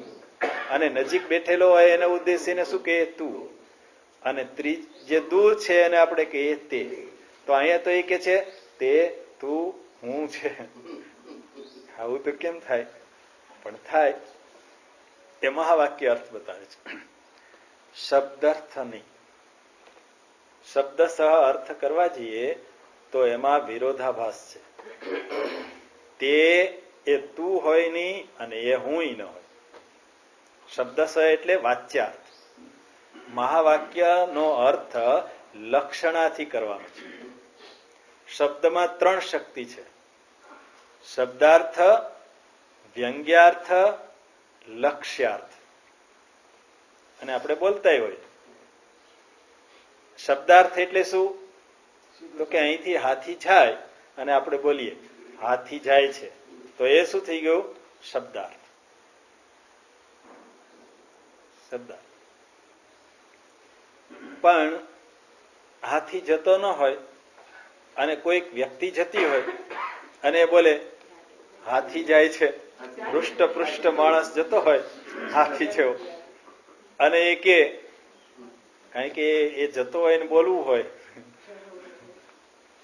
અને નજીક બેઠેલો હોય એને ઉદ્દેશીને શું કહીએ? તું. અને જે દૂર છે એને આપણે કહીએ તે. તો અહીંયા તો એ કે છે તે તું હું છે. આવું તો કેમ થાય? પણ થાય. એ મહાવાક્ય અર્થ બતાવે છે, શબ્દાર્થ નહીં. શબ્દ સહ અર્થ કરવા જઈએ તો એમાં વિરોધાભાસ છે. તે એ તું હોય નહીં અને એ હું ન હોય. શબ્દ સહ એટલે વાચ્યાર્થ. મહાવાક્યનો અર્થ લક્ષણાથી કરવાનો છે. શબ્દમાં ત્રણ શક્તિ છે: શબ્દાર્થ, વ્યંગ્યાર્થ, લક્ષ્યાર્થ. અને આપણે બોલતા હોય શબ્દાર્થ એટલે શું? તો કે અહીંથી હાથી જાય અને આપણે બોલીએ હાથી જાય છે, તો એ શું થઈ ગયું? શબ્દાર્થ. શબ્દાર્થ. પણ હાથી જતો ન હોય અને કોઈક વ્યક્તિ જતી હોય અને એ બોલે હાથી જાય છે, પૃષ્ઠ માણસ જતો હોય હાથી જેવો, અને એ કે, કારણ કે એ જતો હોય ને બોલવું હોય,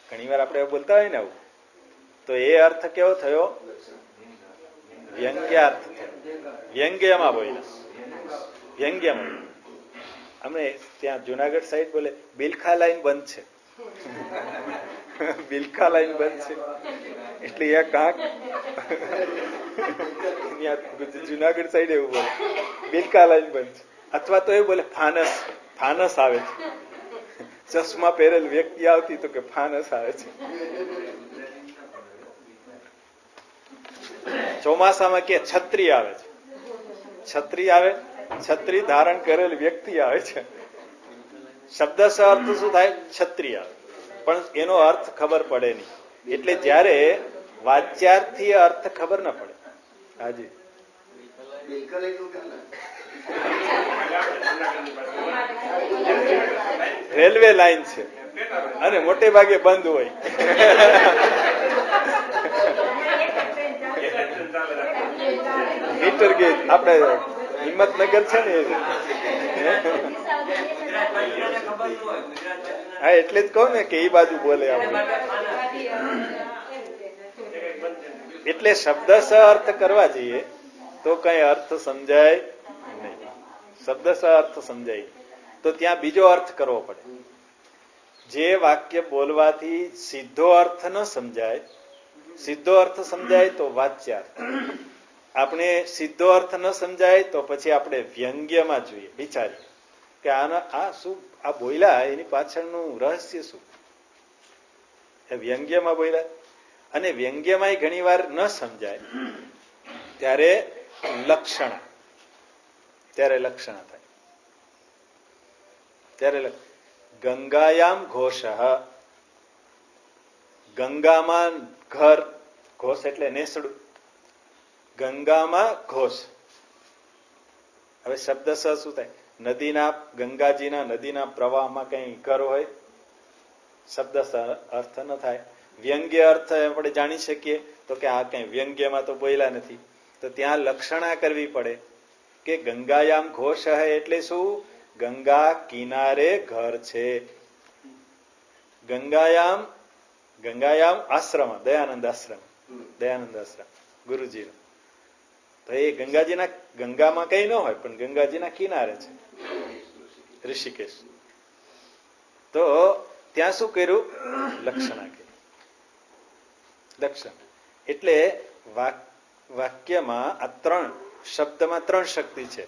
ઘણી વાર આપણે બોલતા હોય ને આવું, તો એ અર્થ કેવો થયો? વ્યંગ્યાર્થ થયો. વ્યંગ્યમાં બોલ્યા, વ્યંગ્યમાં. અમે ત્યાં જુનાગઢ સાઈડ બોલે બિલખા લાઈન બંધ છે, બિલખા લાઈન બંધ છે એટલે એ કાંક જુનાગઢ સાઈડ એવું બોલે બિલખા લાઈન બંધ છે. અથવા તો એ બોલે ફાનસ, ફાનસ આવે છે. ચશ્મા પહેરેલ વ્યક્તિ આવતી તો કે ફાનસ આવે છે. ચોમાસામાં કે છત્રી આવે છે, છત્રી આવે, છત્રી ધારણ કરેલ વ્યક્તિ આવે છે. શબ્દ અર્થ શું થાય? છત્રી આવે, પણ એનો અર્થ ખબર પડે નહીં. એટલે જયારે વાચ્યાર્થી અર્થ ખબર ના પડે. હાજી, રેલવે લાઈન છે અને મોટે ભાગે બંધ હોય. મીટર ગેજ આપણે હિંમતનગર છે ને, હા એટલે જ કહું ને કે એ બાજુ બોલે આપણે. એટલે શબ્દ અર્થ કરવા જઈએ તો કઈ અર્થ સમજાય નહીં. શબ્દ અર્થ સમજાય તો ત્યાં બીજો અર્થ કરવો પડે. જે વાક્ય બોલવાથી સીધો અર્થ ન સમજાય, સીધો અર્થ સમજાય તો વાચ્યાર્થ. આપણે સીધો અર્થ ન સમજાય તો પછી આપણે વ્યંગ્યમાં જોઈએ, વિચારીએ કે આ શું આ બોલ્યા, એની પાછળનું રહસ્ય શું? એ વ્યંગ્યમાં બોલ્યા. અને વ્યંગ્યમાં ઘણી વાર ન સમજાય ત્યારે લક્ષણા, ત્યારે લક્ષણા થાય. ત્યારે ગંગાયામ ઘોષ, ગંગામાં ઘર, ઘોષ એટલે નેસડું, ગંગામાં ઘોષ. હવે શબ્દ શું થાય? નદીના, ગંગાજીના નદીના પ્રવાહમાં કઈ ઘર હોય? શબ્દ અર્થ ન થાય. વ્યંગ્ય અર્થ આપણે જાણી શકીએ તો કે આ કઈ વ્યંગ્યમાં તો બોલ્યા નથી, તો ત્યાં લક્ષણા કરવી પડે કે ગંગાયામ ઘોષ એટલે શું? ગંગા કિનારે ઘર છે. ગંગાયામ, ગંગાયામ આશ્રમ, દયાનંદ આશ્રમ, દયાનંદ આશ્રમ ગુરુજીનો. તો એ ગંગાજીના, ગંગામાં કઈ ન હોય પણ ગંગાજીના કિનારે છે, ઋષિકેશ. તો ત્યાં શું કર્યું? લક્ષણા કર્યું. લક્ષણ એટલે વાક્યમાં આ ત્રણ શબ્દમાં ત્રણ શક્તિ છે: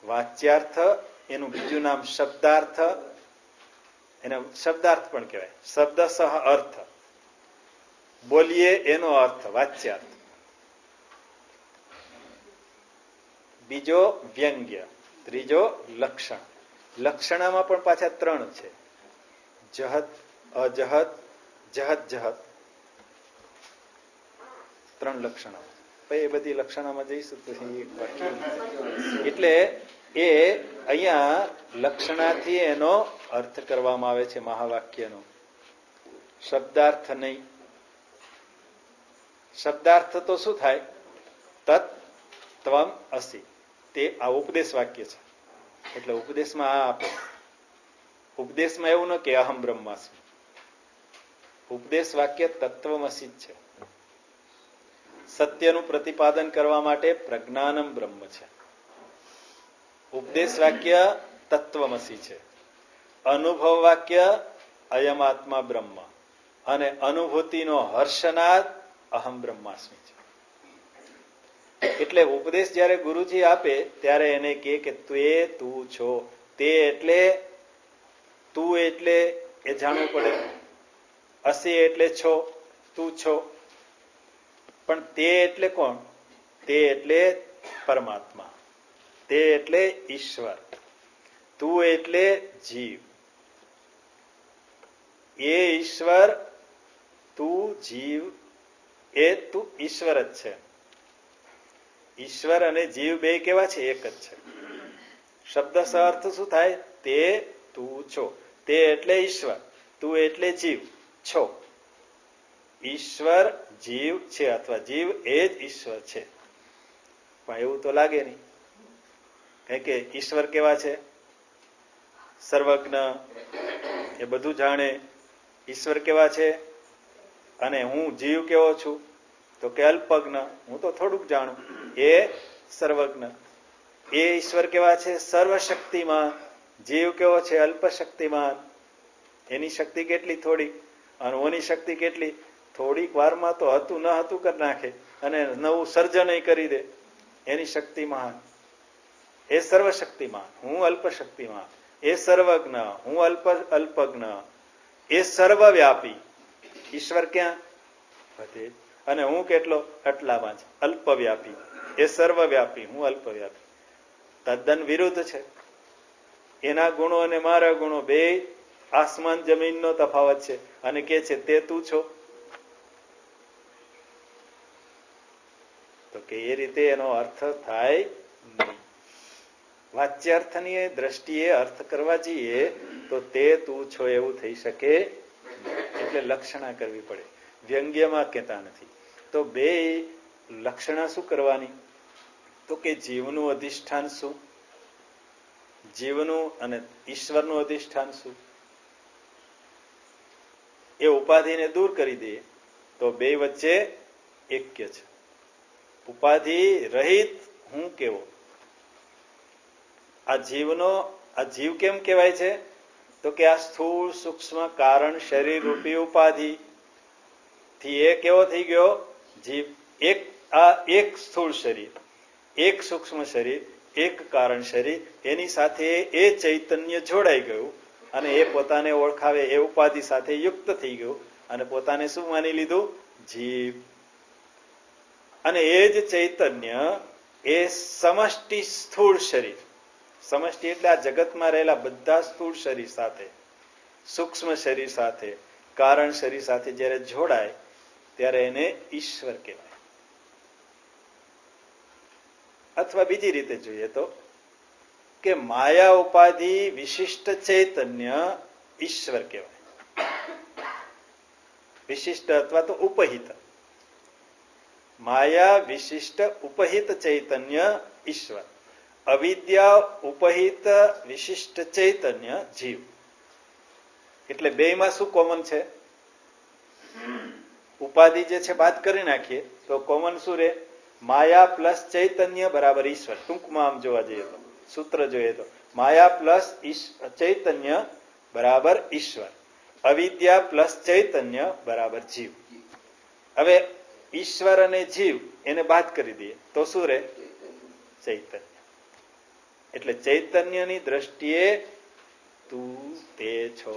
વાચ્યાર્થ, એનું બીજું નામ શબ્દાર્થ, એને શબ્દાર્થ પણ કહેવાય. શબ્દ સહ અર્થ, બોલીએ એનો અર્થ વાચ્યાર્થ. બીજો વ્યંગ્ય, ત્રીજો લક્ષણ. લક્ષણામાં પણ પાછા ત્રણ છે: જહત, અજહત, જહત જહત. ત્રણ લક્ષણો. એ બધી લક્ષણામાં જઈશું તો એટલે એ અહીંયા લક્ષણાથી એનો અર્થ કરવામાં આવે છે મહાવાક્યનો, શબ્દાર્થ નહીં. શબ્દાર્થ તો શું થાય? તત ત્વમ અસી. તે આ ઉપદેશ વાક્ય છે એટલે ઉપદેશમાં આ આપે. ઉપદેશમાં એવું ન કે અહમ બ્રહ્માસ્મિ. ઉપદેશ વાક્ય તત્વમસી જ છે. સત્યનું પ્રતિપાદન કરવા માટે પ્રજ્ઞાનમ બ્રહ્મ છે. ઉપદેશ વાક્ય તત્વમસી છે. અનુભવ વાક્ય અયમ આત્મા બ્રહ્મ, અને અનુભૂતિનો હર્ષનાદ અહમ બ્રહ્માસ્મિ છે. એટલે ઉપદેશ જયારે ગુરુજી આપે ત્યારે એને કે તું છો. તે એટલે તું એટલે એ જાણવું પડે. અસી એટલે છો, તું છો. પણ તે એટલે કોણ? તે એટલે પરમાત્મા, તે એટલે ઈશ્વર, તું એટલે જીવ. એ ઈશ્વર, તું જીવ, એ તું ઈશ્વર જ છે. ઈશ્વર અને જીવ બે કેવા છે? એક જ છે. શબ્દ અર્થ શું થાય? તે તું છો. તે એટલે ઈશ્વર, તું એટલે જીવ છો. ઈશ્વર જીવ છે અથવા જીવ એ જ ઈશ્વર છે. પણ એવું તો લાગે નહીં. કારણ કે ઈશ્વર કેવા છે? સર્વજ્ઞ, એ બધું જાણે. ઈશ્વર કેવા છે? અને હું જીવ કેવો છું? તો કે અલ્પજ્ઞ, હું તો થોડુંક જાણું. એ સર્વજ્ઞ. એ ઈશ્વર કેવા છે? સર્વશક્તિમાન. જીવ કેવો છે? અલ્પશક્તિમાન. એની શક્તિ કેટલી? થોડીક. અને ઓની શક્તિ કેટલી? થોડીક વારમાં તો હતું ન હતું કરી નાખે અને નવું સર્જન કરી દે. એની શક્તિ મહાન. એ સર્વશક્તિમાન, હું અલ્પશક્તિમાન. એ સર્વજ્ઞ, હું અલ્પજ્ઞ. એ સર્વવ્યાપી. ઈશ્વર ક્યાં? બધે. અને હું કેટલો? આટલામાં જ અલ્પવ્યાપી. એ સર્વવ્યાપી, હું અલ્પવ્યાપી. તદ્દન વિરુદ્ધ છે. એના ગુણો અને મારા ગુણો બે આસમાન જમીનનો તફાવત છે. અને કે છે તે તું છો. તો કે એ રીતે એનો અર્થ થાય નહીં. વાચ્યાર્થની દ્રષ્ટિએ અર્થ કરવા જઈએ તો તે તું છો એવું થઈ શકે. એટલે લક્ષણા કરવી પડે. વ્યંગ્યમાં કહેતા નથી. તો બે લક્ષણા શું કરવાની? તો કે જીવનું અધિષ્ઠાન શું, જીવનું અને ઈશ્વરનું અધિષ્ઠાન શું, એ ઉપાધિને દૂર કરી દઈએ તો બે વચ્ચે એક્ય છે. ઉપાધિ રહિત હું કેવો? આ જીવ કેમ કહેવાય છે? તો કે આ સ્થૂળ સૂક્ષ્મ કારણ શરીર રૂપી ઉપાધિ થી એ કેવો થઈ ગયો? જીવ. એક સ્થૂળ શરીર, એક સૂક્ષ્મ શરીર, એક કારણ શરીર, એની સાથે એ ચૈતન્ય જોડાઈ ગયું અને એ પોતાને ઓળખાવે એ ઉપાધિ સાથે યુક્ત થઈ ગયું અને પોતાને શું માની લીધું? જીવ. અને એ જ ચૈતન્ય એ સમષ્ટિ સ્થૂળ શરીર, સમષ્ટિ એટલે આ જગતમાં રહેલા બધા સ્થૂળ શરીર સાથે, સૂક્ષ્મ શરીર સાથે, કારણ શરીર સાથે જ્યારે જોડાય ત્યારે એને ઈશ્વર કહેવાય. અથવા બીજી રીતે જોઈએ તો કે માયા ઉપાધિ વિશિષ્ટ ચૈતન્ય ઈશ્વર કહેવાય. વિશિષ્ટ અથવા તો ઉપહિત. માયા વિશિષ્ટ ઉપહિત ચૈતન્ય ઈશ્વર. અવિદ્યા ઉપહિત વિશિષ્ટ ચૈતન્ય જીવ. એટલે બેયમાં શું કોમન છે? ઉપાધિ જે છે બાદ કરી નાખીએ તો કોમન શું રહે? માયા પ્લસ ચૈતન્ય બરાબર ઈશ્વર. ટૂંકમાં આમ જોવા જઈએ તો, સૂત્ર જોઈએ તો માયા પ્લસ ચૈતન્ય બરાબર ઈશ્વર, અવિદ્યા પ્લસ ચૈતન્ય બરાબર જીવ. હવે ઈશ્વર અને જીવ એને બાદ કરી દઈએ તો શું રહે? ચૈતન્ય. એટલે ચૈતન્યની દ્રષ્ટિએ તું તે છો.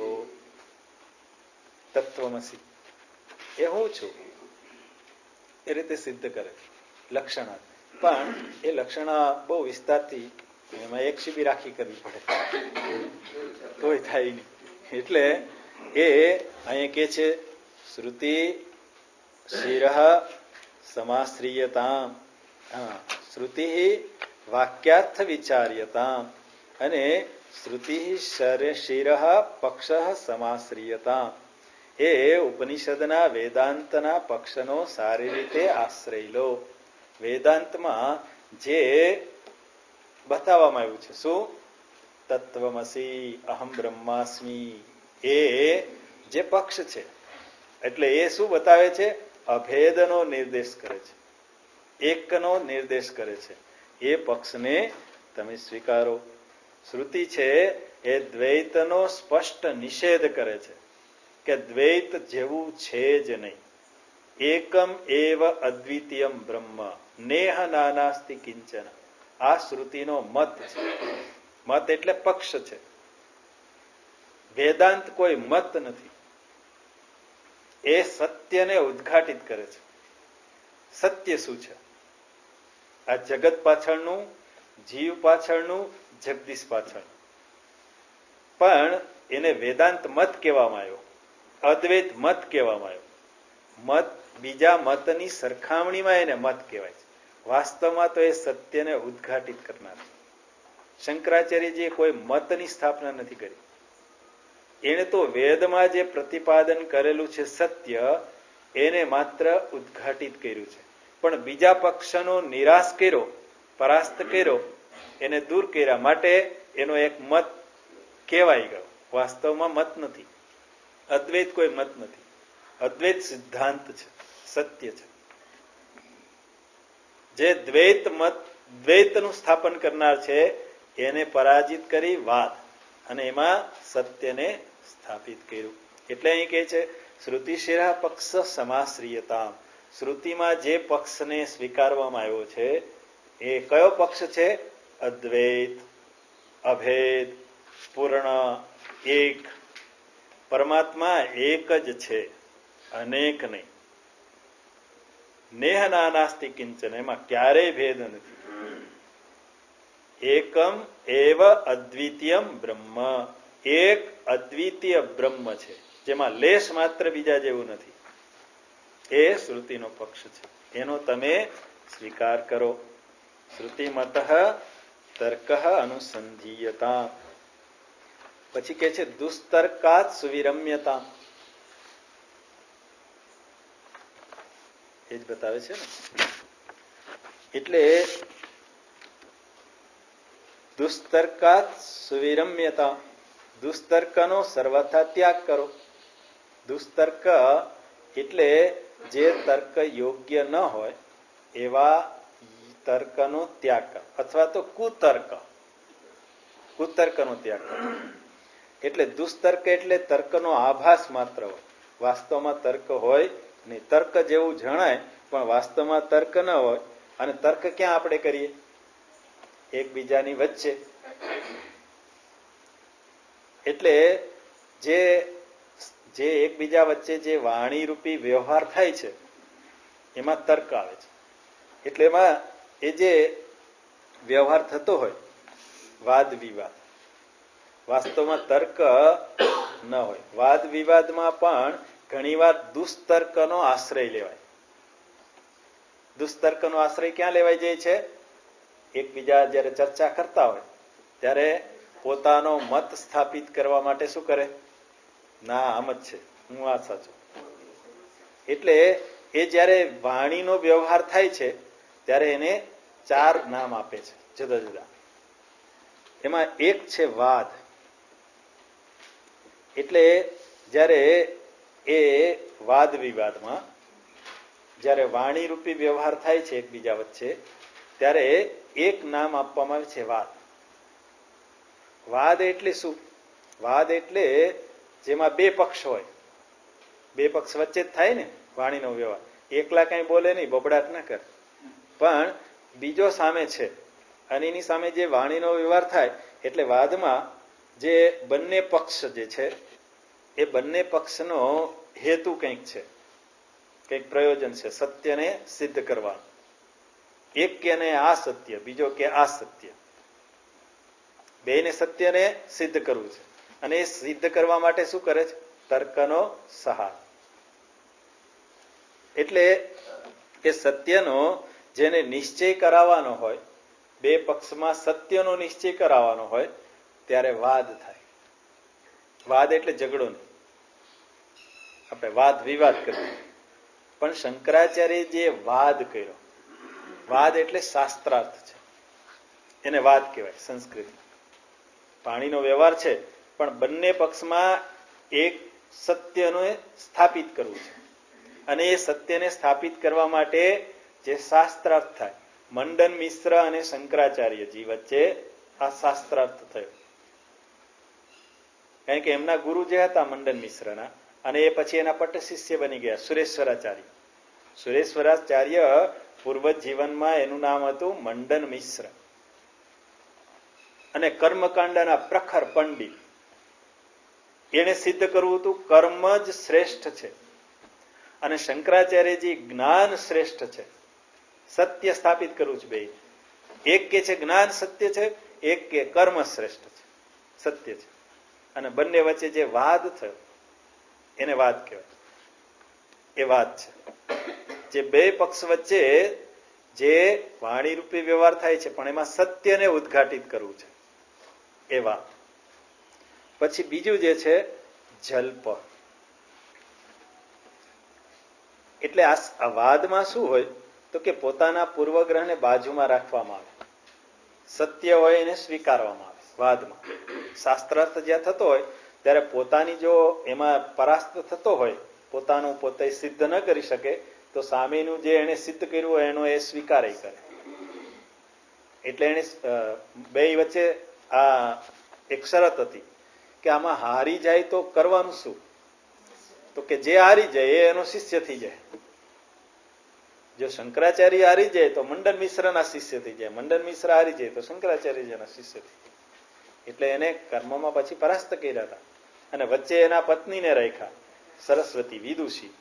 તત્વમસી એ હું છું એ રીતે સિદ્ધ કરે લક્ષણા. પણ એ લક્ષણા બહુ વિસ્તારથી એમાં એક શિબિર રાખી કરવી પડે તોય થાય નહીં. એટલે એ અહીંયા કે છે શ્રુતિ શિરઃ સમાશ્રિયતામ, શ્રુતિ વાક્યાર્થ વિચાર્યતામ અને શ્રુતિ શિરઃ પક્ષ સમાશ્રિયતામ. એ ઉપનિષદના વેદાંતના પક્ષનો સારી રીતે આશ્રય લો. વેદાંતમાં જે બતાવવામાં આવ્યું છે શું? તત્વમસી અહમ બ્રહ્માસ્મી. એ જે પક્ષ છે એટલે એ શું બતાવે છે? અભેદનો નિર્દેશ કરે છે, એકનો નિર્દેશ કરે છે. એ પક્ષને તમે સ્વીકારો. શ્રુતિ છે એ દ્વૈતનો સ્પષ્ટ નિષેધ કરે છે કે દ્વૈત જેવું છે જ નહીં. એકમ એવ અદ્વિતીયમ બ્રહ્મ નેહ નાનાસ્તિ કિંચન. આ શ્રુતિનો મત છે. મત એટલે પક્ષ છે. વેદાંત કોઈ મત નથી. એ સત્યને ઉદ્ઘાટિત કરે છે. સત્ય શું છે? આ જગત પાછળનું, જીવ પાછળનું, જગદીશ પાછળ. પણ એને વેદાંત મત કહેવામાં આવ્યો, અદ્વૈત મત કહેવામાં આવ્યો. મત બીજા મતની સરખામણીમાં એને મત કહેવાય છે. વાસ્તવમાં તો એ સત્યને ઉદ્ઘાટિત કરનાર છે. શંકરાચાર્યજીએ કોઈ મતની સ્થાપના નથી કરી. એને તો વેદમાં જે પ્રતિપાદન કરેલું છે સત્ય, એને માત્ર ઉદ્ઘાટિત કર્યું છે. પણ બીજા પક્ષનો નિરાશ કર્યો, પરાસ્ત કર્યો, એને દૂર કર્યા માટે એનો એક મત કહેવાય ગયો. વાસ્તવમાં મત નથી, અદ્વૈત કોઈ મત નથી. અદ્વૈત સિદ્ધાંત છે, સત્ય છે. જે દ્વૈત મત, દ્વૈતનું સ્થાપન કરનાર છે, એને પરાજિત કરી વાદ, અને એમાં સત્યને સ્થાપિત કર્યું. એટલે અહીં કહે છે શ્રુતિશિરા પક્ષ સમાશ્રિયતા. શ્રુતિમાં જે પક્ષને સ્વીકારવામાં આવ્યો છે એ કયો પક્ષ છે? અદ્વૈત, અભેદ, પૂર્ણ, એક. પરમાત્મા એક જ છે, અનેક નહીં. નેહ નાનાસ્તિ કિંચન, એમાં ક્યારેય ભેદ નથી. એકમ એવ અદ્વિતીયમ બ્રહ્મ, એક અદ્વિતીય બ્રહ્મ છે, જેમાં લેશ માત્ર બીજા જેવું નથી. એ શ્રુતિનો પક્ષ છે, એનો તમે સ્વીકાર કરો. શ્રુતિમત તર્ક અનુસંધીયતા. પછી કે છે દુસ્તર્કાત સુવિરમ્યતા. એ જ બતાવે છે ને. એટલે દુસ્તર્કાત સુવિરમ્યતા, દુસ્તર્કનો સર્વથા ત્યાગ કરો. દુસ્તર્ક એટલે જે તર્ક યોગ્ય ન હોય એવા તર્કનો ત્યાગ કરો, અથવા તો કુતર્કનો ત્યાગ કરો. એટલે દુસ્તર્ક એટલે તર્કનો આભાસ માત્ર હોય, વાસ્તવમાં તર્ક હોય નહીં. તર્ક જેવું જણાય પણ વાસ્તવમાં તર્ક ન હોય. અને તર્ક ક્યાં આપણે કરીએ? એકબીજાની વચ્ચે. એટલે જે એકબીજા વચ્ચે જે વાણી રૂપી વ્યવહાર થાય છે એમાં તર્ક આવે છે. એટલે એમાં એ જે વ્યવહાર થતો હોય વાદ વિવાદ, વાસ્તવમાં તર્ક ન હોય. વાદ વિવાદમાં પણ ઘણીવાર દુસ્તર્કનો આશ્રય લેવાય. દુસ્તર્કનો આશ્રય ક્યાં લેવાય જાય છે? એકબીજા જયારે ચર્ચા કરતા હોય ત્યારે પોતાનો મત સ્થાપિત કરવા માટે શું કરે? ના, આમ જ છે, હું આ સાચું. એટલે એ જયારે વાણીનો વ્યવહાર થાય છે ત્યારે એને 4 નામ આપે છે જુદા જુદા. એમાં એક છે વાદ. એટલે જયારે એ વાદ વિવાદમાં જયારે વાણી રૂપી વ્યવહાર થાય છે એકબીજા વચ્ચે, ત્યારે એક નામ આપવામાં આવે છે વાદ. વાદ એટલે શું? વાદ એટલે જેમાં 2 પક્ષ હોય, 2 પક્ષ વચ્ચે જ થાય ને વાણીનો વ્યવહાર. એકલા કઈ બોલે નહીં, બબડાટ ના કરે, પણ બીજો સામે છે અને એની સામે જે વાણીનો વ્યવહાર થાય. એટલે વાદમાં જે બંને પક્ષ જે છે એ બંને પક્ષનો હેતુ કંઈક છે, કંઈક પ્રયોજન છે, સત્યને સિદ્ધ કરવાનું. એક કે આ સત્ય, બીજો કે આ સત્ય. બેને સત્યને સિદ્ધ કરવું છે. અને એ સિદ્ધ કરવા માટે શું કરે છે? તર્કનો સહાર. એટલે કે સત્યનો જેને નિશ્ચય કરાવવાનો હોય, 2 પક્ષમાં સત્યનો નિશ્ચય કરાવવાનો હોય ત્યારે વાદ થાય. વાદ એટલે ઝઘડો નહીં, આપણે વાદ વિવાદ કરીએ. પણ શંકરાચાર્ય જે વાદ કર્યો, વાદ એટલે શાસ્ત્રાર્થ છે, એને વાદ કહેવાય સંસ્કૃત. પાણીનો વ્યવહાર છે પણ બંને પક્ષમાં એક સત્યને સ્થાપિત કરવું છે. અને એ સત્યને સ્થાપિત કરવા માટે જે શાસ્ત્રાર્થ થાય, મંડન મિશ્ર અને શંકરાચાર્યજી વચ્ચે આ શાસ્ત્રાર્થ થયો. કારણ કે એમના ગુરુ જે હતા મંડન મિશ્રના, અને એ પછી એના પટ્ટ શિષ્ય બની ગયા સુરેશ્વરાચાર્ય. સુરેશ્વરાચાર્ય પૂર્વ જીવનમાં એનું નામ હતું મંડન મિશ્ર. અને કર્મકાંડના પ્રખર પંડિત. એને સિદ્ધ કરવું હતું કર્મ જ શ્રેષ્ઠ છે, અને શંકરાચાર્યજી જ્ઞાન શ્રેષ્ઠ છે, સત્ય સ્થાપિત કરવું છે. બે એક કે છે જ્ઞાન સત્ય છે, એક કે કર્મ શ્રેષ્ઠ છે, સત્ય છે. અને બંને વચ્ચે જે વાદ થયો એને વાદ કહેવાય. એ વાત છે જે બે પક્ષ વચ્ચે જે વાણી રૂપી વ્યવહાર થાય છે, પણ એમાં સત્યને ઉદ્ઘાટિત કરવું છે, એ વાત. પછી બીજું જે છે જલ્પ. એટલે આ વાદમાં શું હોય તો કે પોતાના પૂર્વગ્રહને બાજુમાં રાખવામાં આવે, સત્ય હોય એને સ્વીકારવામાં આવે. વાદમાં શાસ્ત્રાર્થ જ્યાં થતો હોય ત્યારે પોતાની જો એમાં પરાસ્ત થતો હોય, પોતાનું પોતે સિદ્ધ ન કરી શકે, તો સામેનું જે એને સિદ્ધ કર્યું હોય એનો એ સ્વીકાર કરે. એટલે એને બે વચ્ચે આ એક શરત હતી કે આમાં હારી જાય તો કરવાનું શું? તો કે જે હારી જાય એ એનો શિષ્ય થઈ જાય. જો શંકરાચાર્ય હારી જાય તો મંડન મિશ્રના શિષ્ય થઈ જાય, મંડન મિશ્ર હારી જાય તો શંકરાચાર્યના શિષ્ય થઈ જાય. એટલે એને કર્મમાં પછી પરાસ્ત કર્યા હતા. અને વચ્ચે એના પત્નીને રાખ્યા, સરસ્વતી, વિદુષી.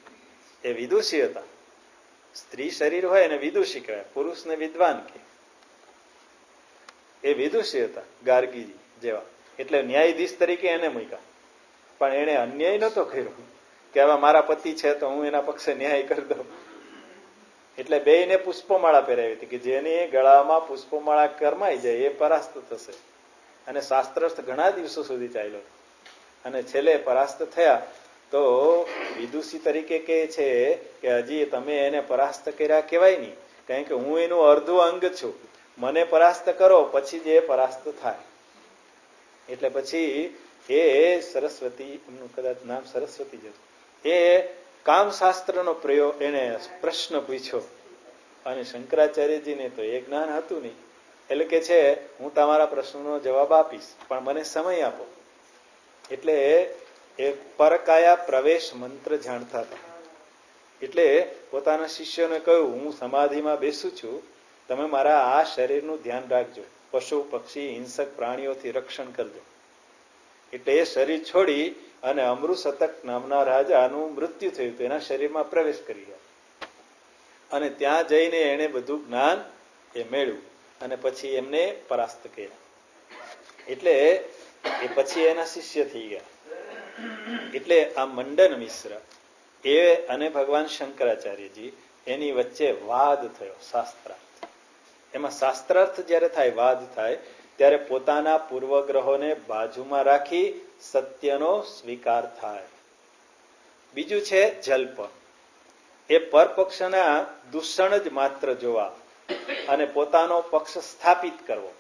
એ વિદુષી હતા. સ્ત્રી શરીર હોય એને વિદુષી કહેવાય, પુરુષને વિદ્વાન કહે. એ વિદુષી હતા, ગાર્ગીજી જેવા. એટલે ન્યાયાધીશ તરીકે એને મૂક્યા. પણ એને અન્યાય નતો કર્યો કે હવે મારા પતિ છે તો હું એના પક્ષે ન્યાય કરી દઉં. એટલે બેયને પુષ્પમાળા પહેરાવી હતી કે જેની ગળામાં પુષ્પમાળા કરમાઈ જાય એ પરાસ્ત થશે. અને શાસ્ત્રાર્થ ઘણા દિવસો સુધી ચાલ્યો. અને છેલ્લે પરાસ્ત થયા તો વિદુષી તરીકે કહે છે કે હજી તમે એને પરાસ્ત કર્યા કહેવાય નહીં, કારણ કે હું એનું અર્ધું અંગ છું. મને પરાસ્ત કરો પછી જ એ પરાસ્ત થાય. એટલે પછી એ સરસ્વતી, એમનું કદાચ નામ સરસ્વતી જ હતું, એ કામશાસ્ત્રનો પ્રયોગ, એને પ્રશ્ન પૂછ્યો. અને શંકરાચાર્યજીને તો એ જ્ઞાન હતું નહીં. એટલે કે છે હું તમારા પ્રશ્નનો જવાબ આપીશ, પણ મને સમય આપો. એટલે એ પરકાયા પ્રવેશ મંત્ર જાણતા હતા. એટલે પોતાના શિષ્યોને કહ્યું, હું સમાધિમાં બેસું છું, તમે મારા આ શરીરનું ધ્યાન રાખજો, પશુ પક્ષી હિંસક પ્રાણીઓથી રક્ષણ કરજો. એટલે એ શરીર છોડી અને અમૃતસતક નામના રાજાનું મૃત્યુ થયું હતું, એના શરીરમાં પ્રવેશ કરી ગયા. અને ત્યાં જઈને એને બધું જ્ઞાન એ મેળવ્યું અને પછી એમને પરાસ્ત કર્યા. એટલે એ પછી એના શિષ્ય થઈ ગયા. એટલે આ મંડન મિશ્ર એ અને ભગવાન શંકરાચાર્યજી એની વચ્ચે વાદ થયો શાસ્ત્રાર્થ. એમાં શાસ્ત્રાર્થ જયારે થાય, વાદ થાય, ત્યારે પોતાના પૂર્વગ્રહોને બાજુમાં રાખી સત્યનો સ્વીકાર થાય. બીજું છે જલ્પ. એ પરપક્ષના દૂષણ જ માત્ર જોવા અને પોતાનો પક્ષ સ્થાપિત કરવો,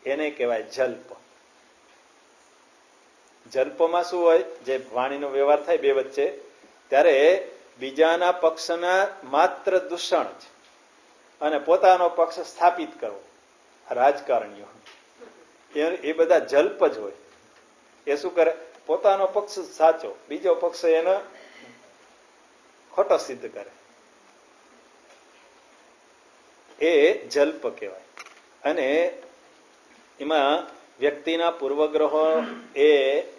એને કહેવાય જલ્પ. જલ્પમાં શું હોય, જે વાણીનો વ્યવહાર થાય બે વચ્ચે, ત્યારે બીજાના પક્ષના માત્ર દૂષણ જ અને પોતાનો પક્ષ સ્થાપિત કરવો. રાજકારણીઓ એ બધા જલ્પ જ હોય. એ શું કરે, પોતાનો પક્ષ સાચો, બીજો પક્ષ એનો ખોટો સિદ્ધ કરે. એ જલ્પ કહેવાય. અને એમાં વ્યક્તિના પૂર્વગ્રહો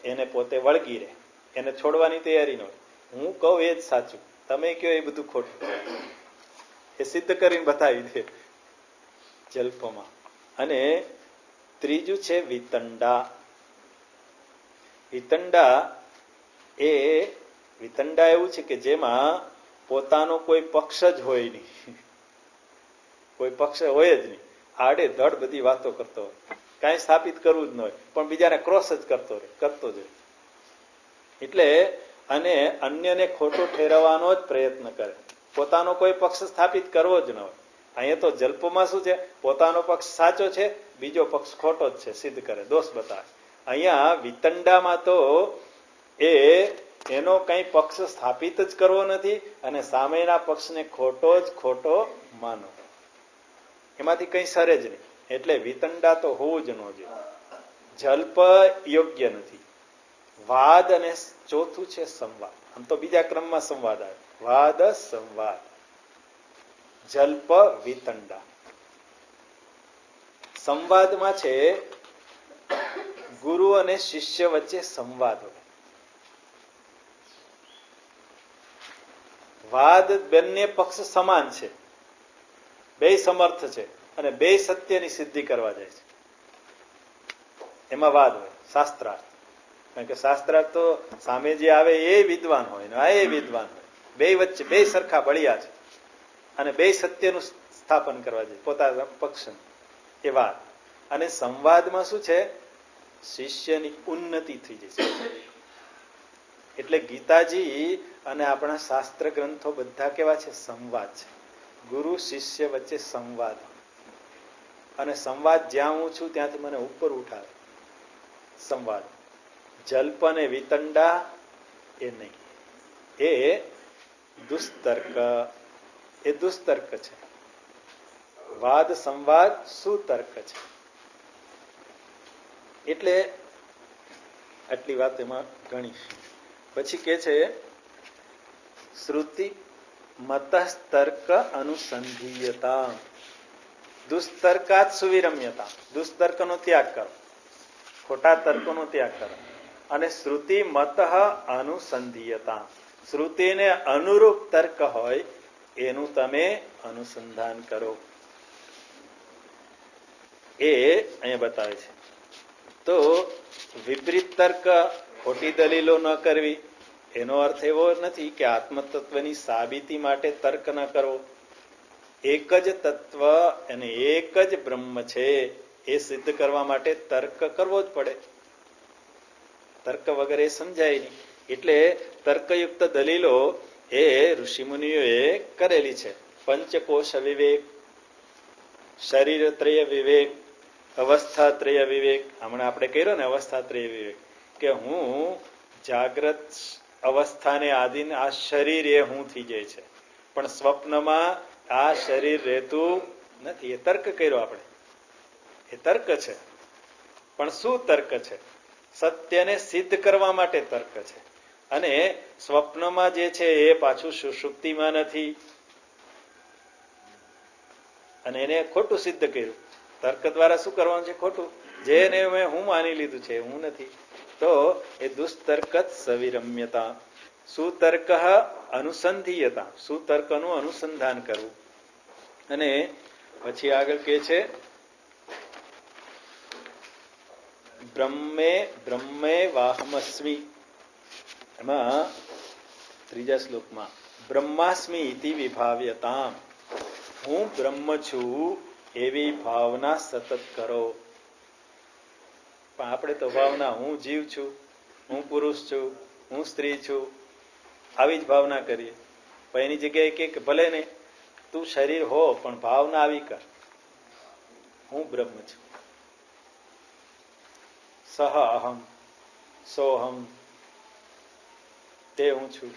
એને પોતે વળગી રહે, એને છોડવાની તૈયારી ન હોય. હું કહું એ જ સાચું, તમે કહો એ બધું ખોટું, એ સિદ્ધ કરીને બતાવી દે જલ્પમાં. અને ત્રીજું છે વિતંડા. વિતંડા એવું છે કે જેમાં પોતાનો કોઈ પક્ષ જ હોય નહીં, કોઈ પક્ષ હોય જ નહીં, આડે ધડ બધી વાતો કરતો હોય, કાંઈ સ્થાપિત કરવું જ ન હોય, પણ બીજાને ક્રોસ જ કરતો જ. એટલે અને અન્યને ખોટું ઠેરવવાનો જ પ્રયત્ન કરે, પોતાનો કોઈ પક્ષ સ્થાપિત કરવો જ ન હોય. અહીંયા તો જલ્પમાં શું છે, પોતાનો પક્ષ સાચો છે, બીજો પક્ષ ખોટો જ છે, સિદ્ધ કરે, દોષ બતાવે. અહીંયા વિતંડામાં તો એનો કઈ પક્ષ સ્થાપિત જ કરવો નથી અને સામેના પક્ષને ખોટો જ ખોટો માનો, એમાંથી કઈ સરે જ નહીં. એટલે વિતંડા તો હોવું જ ન જોઈએ. જલ્પ યોગ્ય નથી. વાદ અને ચોથું છે સંવાદ. આમ તો બીજા ક્રમમાં સંવાદ આવે, વાદ સંવાદ. જલ્પ વિતંડા. સંવાદમાં છે ગુરુ અને શિષ્ય વચ્ચે સંવાદ હોય. વાદ બંને પક્ષ સમાન છે, બે સમર્થ છે અને બે સત્યની સિદ્ધિ કરવા જાય છે. એમાં વાદ હોય શાસ્ત્રાર્થ, કારણ કે શાસ્ત્રાર્થ તો સામે જે આવે એ વિદ્વાન હોય ને આ એ વિદ્વાન હોય, બે વચ્ચે બે સરખા બળિયા છે અને બે સત્યનું સ્થાપન કરવા જાય પોતાના પક્ષ. એ વાત. અને સંવાદમાં શું છે, શિષ્યની ઉન્નતિ થઈ જાય છે. એટલે ગીતાજી અને આપણા શાસ્ત્ર ગ્રંથો બધા કેવા છે, સંવાદ છે. ગુરુ શિષ્ય વચ્ચે સંવાદ, અને સંવાદ જ્યાં હું છું ત્યાંથી મને ઉપર ઉઠાવે. સંવાદ જલ્પ અને વિતંડા એ નહીં, એ દુસ્તર્ક, એ દુસ્તર્ક છે. વાદ સંવાદ સુતર્ક છે. એટલે આટલી વાત એમાં ગણી. પછી કે છે શ્રુતિ મતસ્તર્ક અનુસંધીયતા, દુસ્તર્કાત સુવિરમ્યતા, દુસ્તર્કનો ત્યાગ કરો, ખોટા તર્કોનો ત્યાગ કરો. અને શ્રુતિ મત અનુસંધીયતા, શ્રુતિને અનુરૂપ તર્ક હોય એનું તમે અનુસંધાન કરો. એ અહીંયા બતાવે છે. તો વિપરીત તર્ક, ખોટી દલીલો ન કરવી, એનો અર્થ એવો નથી કે આત્મતત્વની સાબિતી માટે તર્ક ન કરવો. એક જ તત્વ અને એક જ બ્રહ્મ છે એ સિદ્ધ કરવા માટે તર્ક કરવો જ પડે. તર્ક વગર એ સમજાય નહીં. એટલે તર્કયુક્ત દલીલો એ ઋષિમુનિઓએ કરેલી છે. પંચકોશ વિવેક, શરીરત્રય વિવેક, અવસ્થાત્રય વિવેક. હમણાં આપણે કર્યો ને અવસ્થાત્રય વિવેક, કે હું જાગ્રત અવસ્થાને આધીન આ શરીર એ હું થઈ જાય છે, પણ સ્વપ્નમાં આ શરીર રહેતું નથી. એ તર્ક કર્યો આપણે, એ તર્ક છે. પણ શું તર્ક છે? સત્યને સિદ્ધ કરવા માટે તર્ક છે. અને સ્વપ્નમાં જે છે એ પાછું સુષુપ્તિમાં નથી, અને એને ખોટું સિદ્ધ કર્યું. તર્ક દ્વારા શું કરવાનું છે? ખોટું. જેને મેં હું માની લીધું છે હું નથી. તો એ દુસ્તર્ક સવિરમ્યતા. સુતર્ક અનુસંધીયતા, સુતર્કનું અનુસંધાન કરવું. અને પછી આગળ કે છે બ્રહ્મે બ્રહ્મે વાહમસ્મી. એમાં ત્રીજા શ્લોકમાં બ્રહ્માસ્મી ઇતિ વિભાવ્યતામ, હું બ્રહ્મ છું એવી ભાવના સતત કરો. પણ આપણે તો ભાવના હું જીવ છું, હું પુરુષ છું, હું સ્ત્રી છું, આવી જ ભાવના કરીએ. પણ એની જગ્યાએ કે ભલે ને તું શરીર હો પણ ભાવના આવી કર, હું બ્રહ્મ છું. સહ અહમ સોહમ, તે હું છું,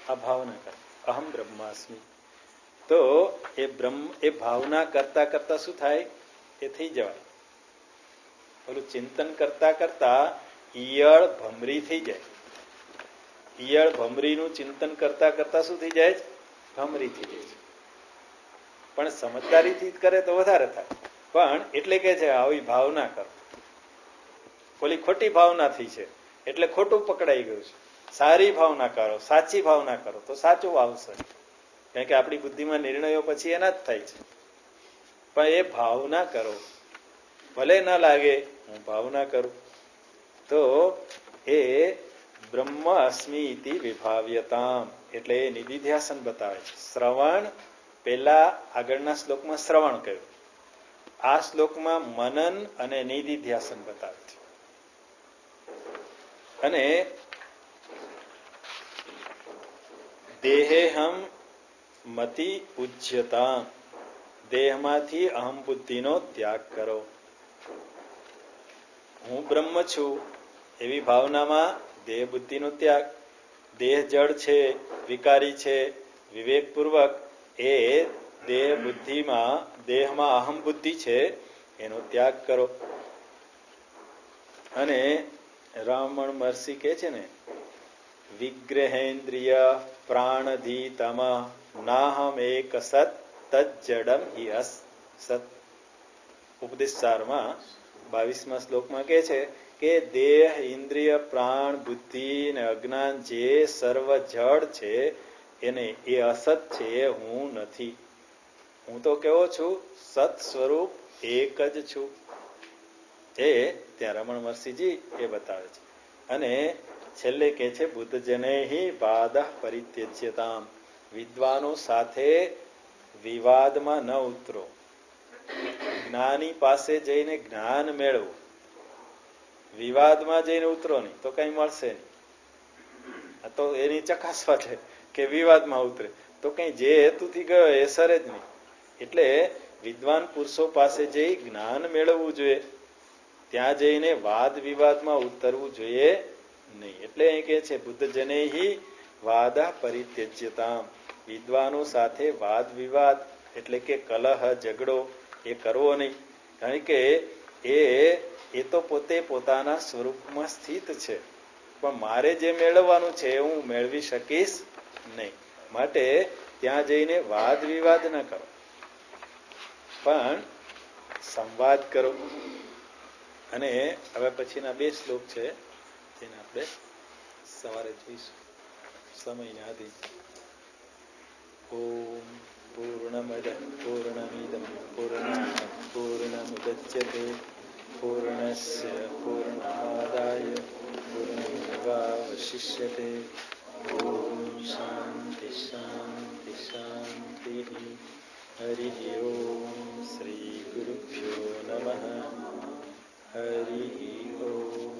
આ ભાવના કર. અહમ બ્રહ્માસ્મિ. તો એ બ્રહ્મ, એ ભાવના કરતા કરતા શું થાય? એ થઈ જવાય. ઓલું ચિંતન કરતા કરતા ઈયળ ભમરી થઈ જાય. ઈયળ ભમરીનું ચિંતન કરતા કરતા શું થઈ જાય? ભમરી થઈ જાય છે. પણ સમજદારીથી કરે તો વધારે થાય. પણ એટલે કે છે આવી ભાવના કરો. ઓલી ખોટી ભાવના થઈ છે એટલે ખોટું પકડાઈ ગયું છે. સારી ભાવના કરો, સાચી ભાવના કરો તો સાચું આવશે. કારણ કે આપણી બુદ્ધિમાં નિર્ણયો પછી એના જ થાય છે. પણ એ ભાવના કરો, ભલે ન લાગે હું ભાવના કરું. તો એ બ્રહ્મ અસ્મિ ઇતિ વિભાવ્યતામ, એટલે એ નિધિધ્યાસન બતાવે છે. શ્રવણ, પેલા આગળના શ્લોકમાં શ્રવણ કહ્યું, આ શ્લોકમાં મનન અને નિધિધ્યાસન બતાવે છે. અને દેહેહમ મતિ ઉજ્યતા, દેહમાંથી અહમ બુદ્ધિનો ત્યાગ કરો. હું બ્રહ્મ છું એવી ભાવનામાં દેહ બુદ્ધિનો ત્યાગ. દેહ જડ છે, વિકારી છે, વિવેકપૂર્વક એ દેહ બુદ્ધિમાં, દેહમાં અહમ બુદ્ધિ છે એનો ત્યાગ કરો. અને રામણ મહર્ષિ કે છે ને, વિગ્રહેન્દ્રિય પ્રાણધીતમ નાહમ એક સત તજ્જડમ હિ અસ સત. ઉપદેશ સારમાં 22મા શ્લોકમાં કે છે કે દેહ, ઇન્દ્રિય, પ્રાણ, બુદ્ધિ ને અજ્ઞાન જે સર્વ જડ છે એને એ અસત છે, હું નથી. હું તો કેવો છું? સત સ્વરૂપ એક જ છું. એ ત્યાં રમણ મહર્ષિજી એ બતાવે છે. અને છેલ્લે કે છે બુદ્ધજનૈ બાધઃ પરિત્યજ્યતામ. વિદ્વાનો સાથે વિવાદમાં ન ઉતરો. જ્ઞાની પાસે જઈને જ્ઞાન મેળવો. વિવાદમાં જઈને ઉતરો નહીં તો કઈ મળશે નહીં. તો એની ચકાસવા છે કે વિવાદમાં ઉતરે તો કઈ જે હેતુથી ગયો એ સરે જ નહીં. એટલે વિદ્વાન પુરુષો પાસે જઈ જ્ઞાન મેળવવું જોઈએ. ત્યાં જઈને વાદ વિવાદમાં ઉતરવું જોઈએ નહીં. એટલે અહીં કે છે બુદ્ધજનૈ વાદા પરિત્યજ્યતામ. વિદ્વાનો સાથે વાદ વિવાદ એટલે કે કલહ ઝઘડો એ કરવો નહીં. કારણ કે એ તો પોતે પોતાના સ્વરૂપમાં સ્થિત છે, પણ મારે જે મેળવવાનું છે એ હું મેળવી શકીશ નહીં. માટે ત્યાં જઈને વાદ વિવાદ ન કરો, પણ સંવાદ કરો. અને હવે પછીના 2 શ્લોક છે જેને આપણે સવારે જોઈશું સમયને આધીન. ઓમ પૂર્ણમદ પૂર્ણમિદં પૂર્ણાત પૂર્ણમુદચ્યતે પૂર્ણસ્ય પૂર્ણમાદાય પૂર્ણમેવાવશિષ્યતે. ઓમ શાંતિ શાંતિ શાંતિ. હરિ ઓમ શ્રી ગુરુભ્યો નમઃ. હરિ ઓમ.